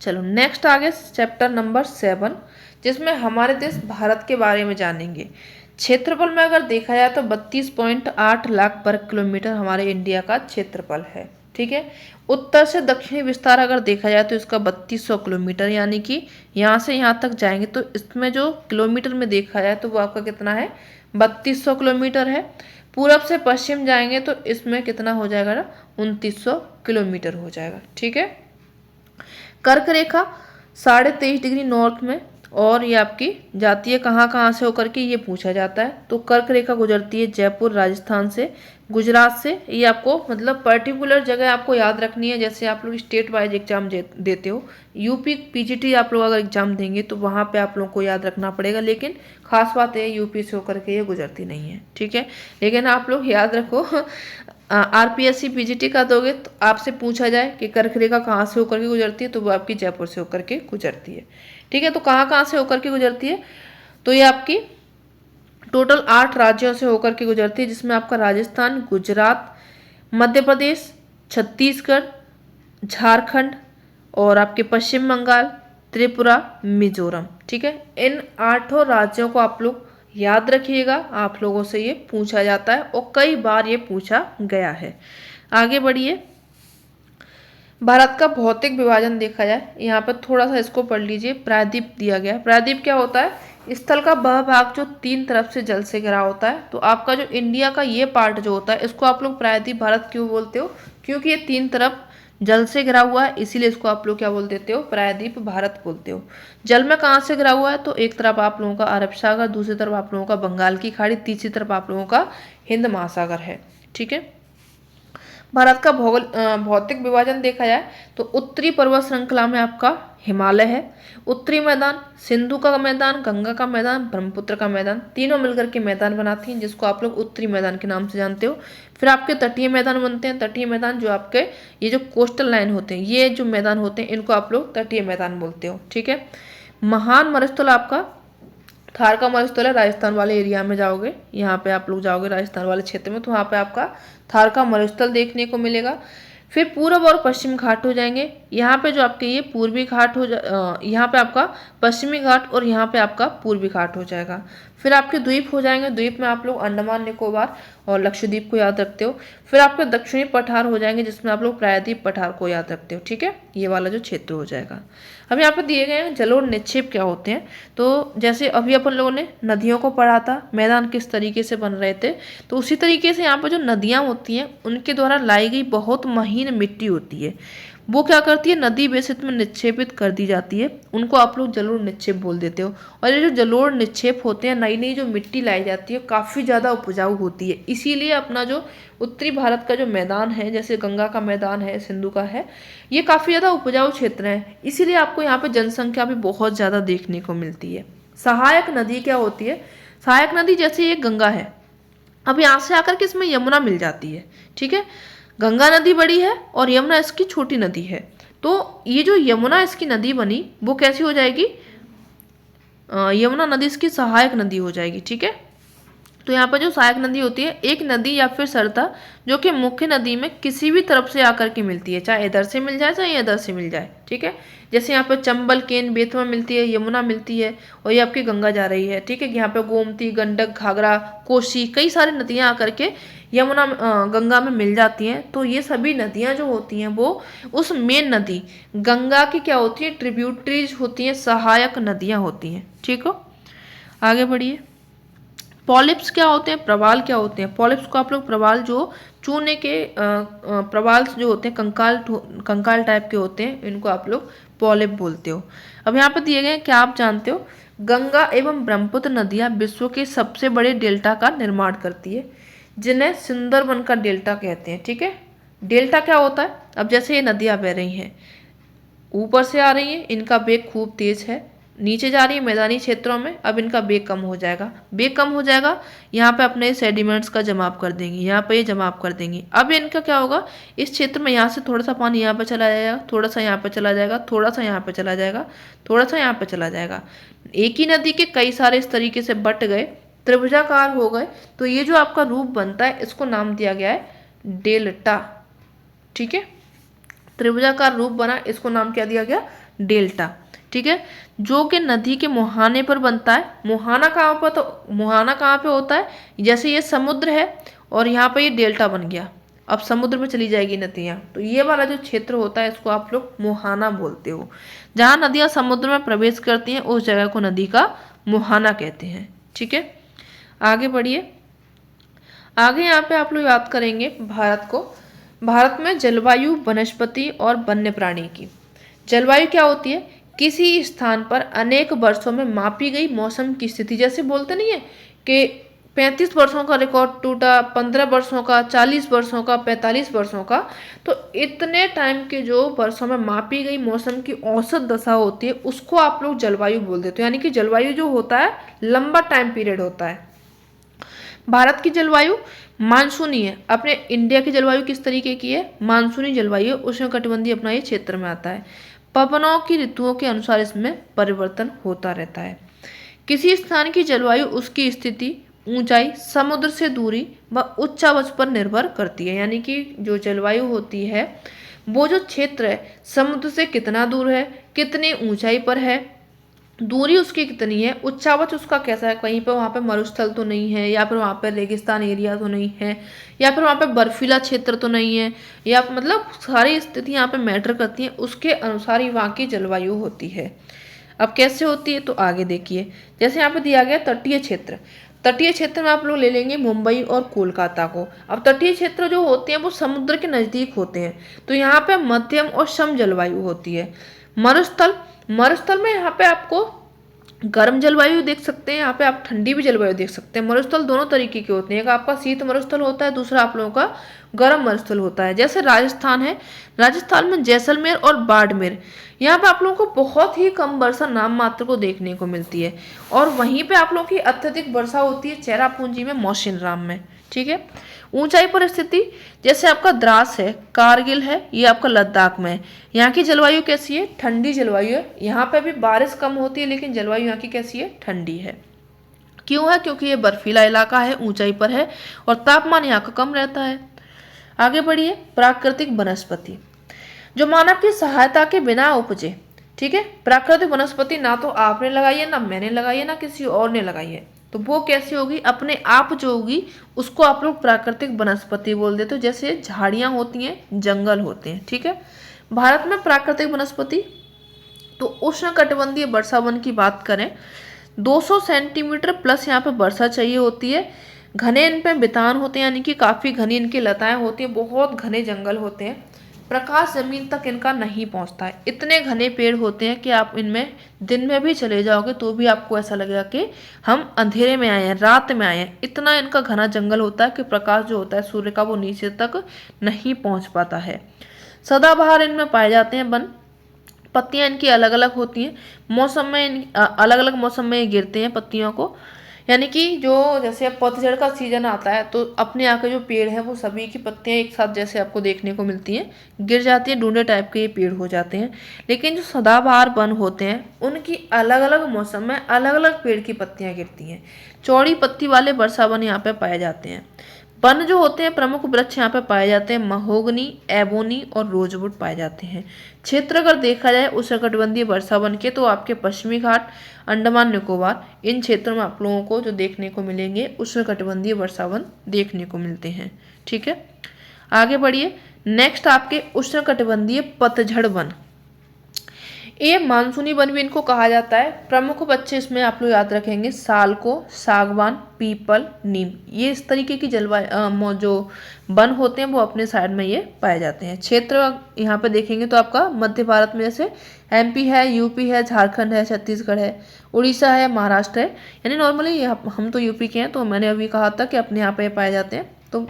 चलो नेक्स्ट आगे चैप्टर नंबर 7, जिसमें हमारे देश भारत के बारे में जानेंगे। क्षेत्रफल में अगर देखा जाए तो 32.8 लाख वर्ग किलोमीटर हमारे इंडिया का क्षेत्रफल है। ठीक है। उत्तर से दक्षिणी विस्तार अगर देखा जाए तो इसका 3200 किलोमीटर, यानी कि यहाँ से यहाँ तक जाएंगे तो इसमें जो किलोमीटर में देखा जाए तो वो आपका कितना है, 3200 किलोमीटर है। पूरब से पश्चिम जाएंगे तो इसमें कितना हो जाएगा ना, 2900 किलोमीटर हो जाएगा। ठीक है। कर्क रेखा 23.5 डिग्री नॉर्थ में, और ये आपकी जाती है कहाँ कहाँ से होकर के, ये पूछा जाता है। तो कर्क रेखा गुजरती है जयपुर राजस्थान से, गुजरात से। ये आपको मतलब पर्टिकुलर जगह आपको याद रखनी है। जैसे आप लोग स्टेट वाइज एग्जाम देते हो, यूपी पीजीटी आप लोग अगर एग्जाम देंगे तो वहाँ पे आप लोगों को याद रखना पड़ेगा। लेकिन खास बात है यूपी से होकर के ये गुजरती नहीं है। ठीक है। लेकिन आप लोग याद रखो आरपीएससी पीजीटी का दोगे तो आपसे पूछा जाए कि कर्क रेखा कहाँ से होकर के गुजरती है, तो वो आपकी जयपुर से होकर के गुजरती है। ठीक है। तो कहाँ कहाँ से होकर के गुजरती है, तो ये आपकी टोटल 8 राज्यों से होकर के गुजरती है, जिसमें आपका राजस्थान, गुजरात, मध्य प्रदेश, छत्तीसगढ़, झारखंड और आपके पश्चिम बंगाल, त्रिपुरा, मिजोरम। ठीक है। इन 8 राज्यों को आप लोग याद रखिएगा, आप लोगों से ये पूछा जाता है और कई बार ये पूछा गया है। आगे बढ़िए, भारत का भौतिक विभाजन देखा जाए, यहाँ पर थोड़ा सा इसको पढ़ लीजिए। प्रायद्वीप दिया गया है। प्रायद्वीप क्या होता है, स्थल का वह भाग जो 3 तरफ से जल से घिरा होता है। तो आपका जो इंडिया का ये पार्ट जो होता है, इसको आप लोग प्रायद्वीप भारत क्यों बोलते हो, क्योंकि ये 3 तरफ जल से घिरा हुआ है, इसीलिए इसको आप लोग क्या बोल देते हो, प्रायद्वीप भारत बोलते हो। जल में कहाँ से घिरा हुआ है, तो एक तरफ आप लोगों का अरब सागर, दूसरी तरफ आप लोगों का बंगाल की खाड़ी, तीसरी तरफ आप लोगों का हिंद महासागर है। ठीक है। भारत का भौतिक विभाजन देखा जाए तो उत्तरी पर्वत श्रृंखला में आपका हिमालय है। उत्तरी मैदान सिंधु का मैदान, गंगा का मैदान, ब्रह्मपुत्र का मैदान, तीनों मिलकर के मैदान बनाती हैं, जिसको आप लोग उत्तरी मैदान के नाम से जानते हो। फिर आपके तटीय मैदान बनते हैं। तटीय मैदान जो आपके ये जो कोस्टल लाइन होते हैं, ये जो मैदान होते हैं, इनको आप लोग तटीय मैदान बोलते हो। ठीक है। महान मरुस्थल आपका थार का मरुस्थल है। राजस्थान वाले एरिया में जाओगे, यहाँ पे आप लोग जाओगे राजस्थान वाले क्षेत्र में, तो वहाँ पे आपका थार का मरुस्थल देखने को मिलेगा। फिर पूर्व और पश्चिम घाट हो जाएंगे। यहाँ पे जो आपके ये पूर्वी घाट यहाँ पे आपका पश्चिमी घाट और यहाँ पे आपका पूर्वी घाट हो जाएगा। फिर आपके द्वीप हो जाएंगे। द्वीप में आप लोग अंडमान निकोबार और लक्षद्वीप को याद रखते हो। फिर आपके दक्षिणी पठार हो जाएंगे, जिसमें आप लोग प्रायद्वीप पठार को याद रखते हो। ठीक है। ये वाला जो क्षेत्र हो जाएगा। अब यहाँ पे दिए गए हैं जलोढ़ निक्षेप क्या होते हैं। तो जैसे अभी अपन लोगों ने नदियों को पढ़ा था, मैदान किस तरीके से बन रहे थे, तो उसी तरीके से यहाँ पर जो नदियाँ होती हैं उनके द्वारा लाई गई बहुत महीन मिट्टी होती है, वो क्या करती है, नदी बेसित में निक्षेपित कर दी जाती है। उनको आप लोग जलोढ़ निक्षेप बोल देते हो। और ये जो जलोढ़ निक्षेप होते हैं, नई नई जो मिट्टी लाई जाती है, काफ़ी ज़्यादा उपजाऊ होती है। इसीलिए अपना जो उत्तरी भारत का जो मैदान है, जैसे गंगा का मैदान है, सिंधु का है, ये काफ़ी ज़्यादा उपजाऊ क्षेत्र है। इसीलिए आपको यहाँ पे जनसंख्या भी बहुत ज़्यादा देखने को मिलती है। सहायक नदी क्या होती है, सहायक नदी जैसे ये गंगा है, अब यहाँ से आकर के इसमें यमुना मिल जाती है। ठीक है। गंगा नदी बड़ी है और यमुना इसकी छोटी नदी है। तो ये जो यमुना इसकी नदी बनी, वो कैसी हो जाएगी, यमुना नदी इसकी सहायक नदी हो जाएगी। ठीक है। तो यहाँ पर जो सहायक नदी होती है, एक नदी या फिर सरता जो कि मुख्य नदी में किसी भी तरफ से आकर के मिलती है, चाहे इधर से मिल जाए चाहे इधर से मिल जाए। ठीक है। जैसे यहाँ पर चंबल, केन, बेतवा मिलती है, यमुना मिलती है और ये आपकी गंगा जा रही है। ठीक है। यहाँ पे गोमती, गंडक, घाघरा, कोसी, कई सारी नदियाँ आकर के यमुना गंगा में मिल जाती हैं। तो ये सभी नदियाँ जो होती हैं वो उस मेन नदी गंगा की क्या होती है, ट्रिब्यूटरीज होती हैं, सहायक नदियाँ होती हैं। ठीक हो, आगे बढ़िए। पॉलिप्स क्या होते हैं, प्रवाल क्या होते हैं। पॉलिप्स को आप लोग प्रवाल जो चूने के प्रवाल जो होते हैं कंकाल टाइप के होते हैं, इनको आप लोग पॉलिप बोलते हो। अब यहाँ पे दिए गए हैं, क्या आप जानते हो गंगा एवं ब्रह्मपुत्र नदियाँ विश्व के सबसे बड़े डेल्टा का निर्माण करती है, जिन्हें सुंदरबन का डेल्टा कहते हैं। ठीक है, डेल्टा क्या होता है, अब जैसे ये नदियाँ बह रही हैं, ऊपर से आ रही हैं, इनका वेग खूब तेज है, नीचे जा रही है मैदानी क्षेत्रों में, अब इनका वेग कम हो जाएगा। वेग कम हो जाएगा, यहाँ पे अपने सेडिमेंट्स का जमाव कर देंगी, यहाँ पे ये जमाव कर देंगी। अब इनका क्या होगा, इस क्षेत्र में यहाँ से थोड़ा सा पानी यहाँ पे चला जाएगा, थोड़ा सा यहाँ पे चला जाएगा, थोड़ा सा यहाँ पे चला जाएगा, थोड़ा सा यहाँ पे चला जाएगा। एक ही नदी के कई सारे इस तरीके से बट गए, त्रिभुजाकार हो गए, तो ये जो आपका रूप बनता है इसको नाम दिया गया है डेल्टा। ठीक है, त्रिभुजाकार रूप बना, इसको नाम क्या दिया गया, डेल्टा। ठीक है, जो कि नदी के मुहाने पर बनता है। मुहाना कहाँ पर, तो मुहाना कहाँ पे होता है, जैसे ये समुद्र है और यहाँ पे ये डेल्टा बन गया, अब समुद्र में चली जाएगी नदियाँ, तो ये वाला जो क्षेत्र होता है इसको आप लोग मुहाना बोलते हो। जहाँ नदियाँ समुद्र में प्रवेश करती हैं उस जगह को नदी का मुहाना कहते हैं। ठीक है, आगे बढ़िए। आगे यहाँ पे आप लोग याद करेंगे भारत को। भारत में जलवायु, वनस्पति और वन्य प्राणी की। जलवायु क्या होती है, किसी स्थान पर अनेक वर्षों में मापी गई मौसम की स्थिति। जैसे बोलते नहीं है कि 35 वर्षों का रिकॉर्ड टूटा, 15 वर्षों का, 40 वर्षों का, 45 वर्षों का, तो इतने टाइम के जो वर्षों में मापी गई मौसम की औसत दशा होती है उसको आप लोग जलवायु बोल देते हो। यानी कि जलवायु जो होता है लंबा टाइम पीरियड होता है। भारत की जलवायु मानसूनी है। अपने इंडिया की जलवायु किस तरीके की है, मानसूनी जलवायु, उष्णकटिबंधीय अपना ये क्षेत्र में आता है। पवनों की ऋतुओं के अनुसार इसमें परिवर्तन होता रहता है। किसी स्थान की जलवायु उसकी स्थिति, ऊंचाई, समुद्र से दूरी व उच्चावच पर निर्भर करती है। यानी कि जो जलवायु होती है वो जो क्षेत्र है समुद्र से कितना दूर है, कितनी ऊंचाई पर है, दूरी उसकी कितनी है, उच्चावच उसका कैसा है, कहीं पे वहाँ पे मरुस्थल तो नहीं है, या फिर वहाँ पे रेगिस्तान एरिया तो नहीं है, या फिर वहाँ पे बर्फीला क्षेत्र तो नहीं है, या मतलब सारी स्थिति यहाँ पे मैटर करती हैं, उसके अनुसार ही वहाँ की जलवायु होती है। अब कैसे होती है तो आगे देखिए। जैसे यहाँ पे दिया गया तटीय क्षेत्र। तटीय क्षेत्र में आप लोग ले लेंगे मुंबई और कोलकाता को। अब तटीय क्षेत्र जो होते हैं वो समुद्र के नज़दीक होते हैं, तो यहाँ पे मध्यम और सम जलवायु होती है। मरुस्थल, मरुस्थल में यहाँ पे आपको गर्म जलवायु देख सकते हैं, यहाँ पे आप ठंडी भी जलवायु देख सकते हैं। मरुस्थल दोनों तरीके के होते हैं, एक आपका शीत मरुस्थल होता है, दूसरा आप लोगों का गर्म मरुस्थल होता है। जैसे राजस्थान है, राजस्थान में जैसलमेर और बाड़मेर, यहाँ पे आप लोगों को बहुत ही कम वर्षा नाम मात्र को देखने को मिलती है, और वहीं पे आप लोगों की अत्यधिक वर्षा होती है चेरापूंजी में, मौसिनराम में। ठीक है, ऊंचाई पर स्थिति, जैसे आपका द्रास है, कारगिल है, ये आपका लद्दाख में है। यहाँ की जलवायु कैसी है, ठंडी जलवायु है। यहाँ पे भी बारिश कम होती है लेकिन जलवायु यहाँ की कैसी है, ठंडी है। क्यों है, क्योंकि ये बर्फीला इलाका है, ऊंचाई पर है और तापमान यहाँ का कम रहता है। आगे बढ़िए। प्राकृतिक वनस्पति जो मानव की सहायता के बिना उपजे। ठीक है, प्राकृतिक वनस्पति ना तो आपने लगाई है, ना मैंने लगाई है, ना किसी और ने लगाई है, तो वो कैसी होगी, अपने आप जो होगी उसको आप लोग प्राकृतिक वनस्पति बोल देते हो। जैसे झाड़ियाँ होती हैं, जंगल होते हैं। ठीक है, भारत में प्राकृतिक वनस्पति तो उष्णकटिबंधीय वर्षा वन की बात करें 200 सेंटीमीटर प्लस यहाँ पे वर्षा चाहिए होती है। घने इन पे बितान होते हैं, यानी कि काफ़ी घनी इनकी लताएं होती हैं, बहुत घने जंगल होते हैं। प्रकाश जमीन तक इनका नहीं पहुंचता है, इतने घने पेड़ होते हैं कि आप इनमें दिन में भी चले जाओगे तो भी आपको ऐसा लगेगा कि हम अंधेरे में आए हैं, रात में आए हैं। इतना इनका घना जंगल होता है कि प्रकाश जो होता है सूर्य का वो नीचे तक नहीं पहुंच पाता है। सदाबहार इनमें पाए जाते हैं वन। पत्तियां इनकी अलग अलग होती हैं, मौसम में अलग अलग मौसम में ये गिरते हैं पत्तियों को। यानी कि जो जैसे पतझड़ का सीजन आता है तो अपने यहाँ के जो पेड़ हैं वो सभी की पत्तियाँ एक साथ जैसे आपको देखने को मिलती हैं, गिर जाती हैं, डूडे टाइप के ये पेड़ हो जाते हैं। लेकिन जो सदाबहार वन होते हैं उनकी अलग अलग मौसम में अलग अलग पेड़ की पत्तियाँ गिरती हैं। चौड़ी पत्ती वाले वर्षा वन यहाँ पे पाए जाते हैं। वन जो होते हैं प्रमुख वृक्ष यहाँ पे पाए जाते हैं महोगनी, एबोनी और रोजवुड पाए जाते हैं। क्षेत्र अगर देखा जाए उष्णकटिबंधीय वर्षा वन के, तो आपके पश्चिमी घाट, अंडमान निकोबार, इन क्षेत्रों में आप लोगों को जो देखने को मिलेंगे उष्णकटिबंधीय वर्षा वन देखने को मिलते हैं। ठीक है, आगे बढ़िए। नेक्स्ट आपके उष्णकटिबंधीय पतझड़ वन, ये मानसूनी वन भी इनको कहा जाता है। प्रमुख बच्चे इसमें आप लोग याद रखेंगे सालको, सागवान, पीपल, नीम। ये इस तरीके की जलवायु जो वन होते हैं वो अपने साइड में ये पाए जाते हैं। क्षेत्र यहाँ पे देखेंगे तो आपका मध्य भारत में जैसे एमपी है, यूपी है, झारखंड है, छत्तीसगढ़ है, उड़ीसा है, महाराष्ट्र है। यानी नॉर्मली हम तो यूपी के हैं, तो मैंने अभी कहा था कि अपने यहाँ पे पाए जाते हैं। तो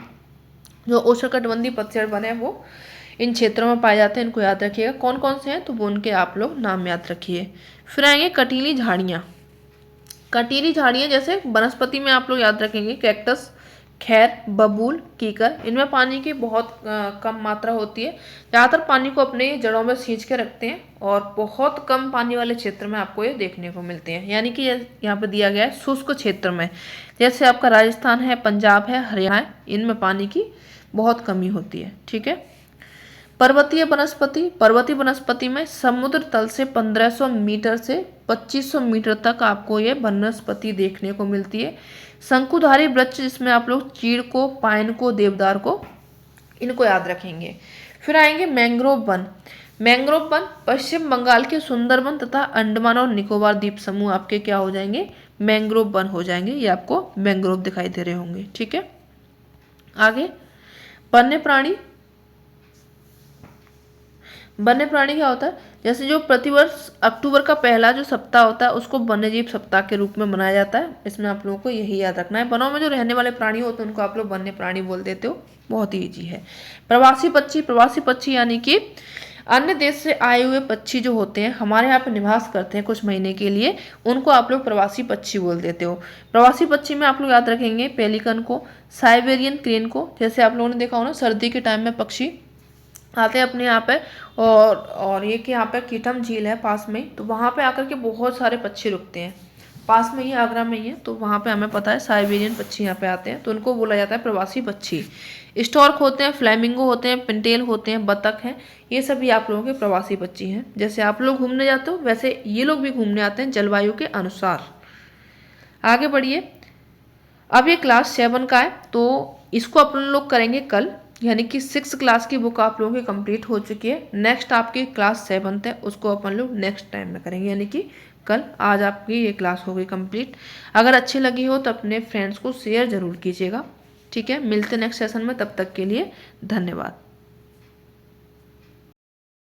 जो उष्णकटिबंधीय पतझड़ वन है वो इन क्षेत्रों में पाए जाते हैं, इनको याद रखिएगा। कौन कौन से हैं तो वो उनके आप लोग नाम याद रखिए। फिर आएंगे कटीली झाड़ियाँ। कटीली झाड़ियाँ जैसे वनस्पति में आप लोग याद रखेंगे कैक्टस, खैर, बबूल, कीकर। इनमें पानी की बहुत कम मात्रा होती है, ज़्यादातर पानी को अपने जड़ों में सींच के रखते हैं और बहुत कम पानी वाले क्षेत्र में आपको ये देखने को मिलते हैं। यानी कि यहाँ पे दिया गया है शुष्क क्षेत्र में, जैसे आपका राजस्थान है, पंजाब है, हरियाणा है, इनमें पानी की बहुत कमी होती है। ठीक है, पर्वतीय वनस्पति। पर्वतीय वनस्पति में समुद्र तल से 1500 मीटर से 2500 मीटर तक आपको ये वनस्पति देखने को मिलती है। शंकुधारी वृक्ष जिसमें आप लोग चीड़ को, पाइन को, देवदार को, इनको याद रखेंगे। फिर आएंगे मैंग्रोव वन। मैंग्रोव वन पश्चिम बंगाल के सुंदरबन तथा अंडमान और निकोबार द्वीप समूह आपके क्या हो जाएंगे, मैंग्रोव वन हो जाएंगे। ये आपको मैंग्रोव दिखाई दे रहे होंगे। ठीक है, आगे वन्य प्राणी। वन्य प्राणी क्या होता है, जैसे जो प्रतिवर्ष अक्टूबर का पहला जो सप्ताह होता है उसको वन्यजीव सप्ताह के रूप में मनाया जाता है। इसमें आप लोगों को यही याद रखना है। वनों में जो रहने वाले प्राणी होते हैं उनको आप लोग वन्य प्राणी बोल देते हो, बहुत ही ईजी है। प्रवासी पक्षी। प्रवासी पक्षी यानी कि अन्य देश से आए हुए पक्षी जो होते हैं, हमारे यहाँ पे निवास करते हैं कुछ महीने के लिए, उनको आप लोग प्रवासी पक्षी बोल देते हो। प्रवासी पक्षी में आप लोग याद रखेंगे पेलिकन को, साइबेरियन क्रेन को। जैसे आप लोगों ने देखा हो ना, सर्दी के टाइम में पक्षी आते हैं अपने यहाँ पे, और ये कि यहाँ पे कीटम झील है पास में, तो वहाँ पे आकर के बहुत सारे पक्षी रुकते हैं। पास में ही, आगरा में ही है, तो वहाँ पे हमें पता है साइबेरियन पक्षी यहाँ पे आते हैं, तो उनको बोला जाता है प्रवासी पक्षी। स्टॉर्क होते हैं, फ्लैमिंगो होते हैं, पिंटेल होते हैं, बतख हैं, ये सभी आप लोगों के प्रवासी पक्षी हैं। जैसे आप लोग घूमने जाते हो वैसे ये लोग भी घूमने आते हैं जलवायु के अनुसार। आगे बढ़िए। अब ये क्लास 7 का है, तो इसको अपन लोग करेंगे कल, यानी कि 6 क्लास की बुक आप लोगों की कंप्लीट हो चुकी है। नेक्स्ट आपकी क्लास 7 है, उसको अपन लोग नेक्स्ट टाइम में करेंगे, यानी कि कल। आज आपकी ये क्लास हो गई कंप्लीट। अगर अच्छी लगी हो तो अपने फ्रेंड्स को शेयर ज़रूर कीजिएगा। ठीक है, मिलते नेक्स्ट सेशन में, तब तक के लिए धन्यवाद।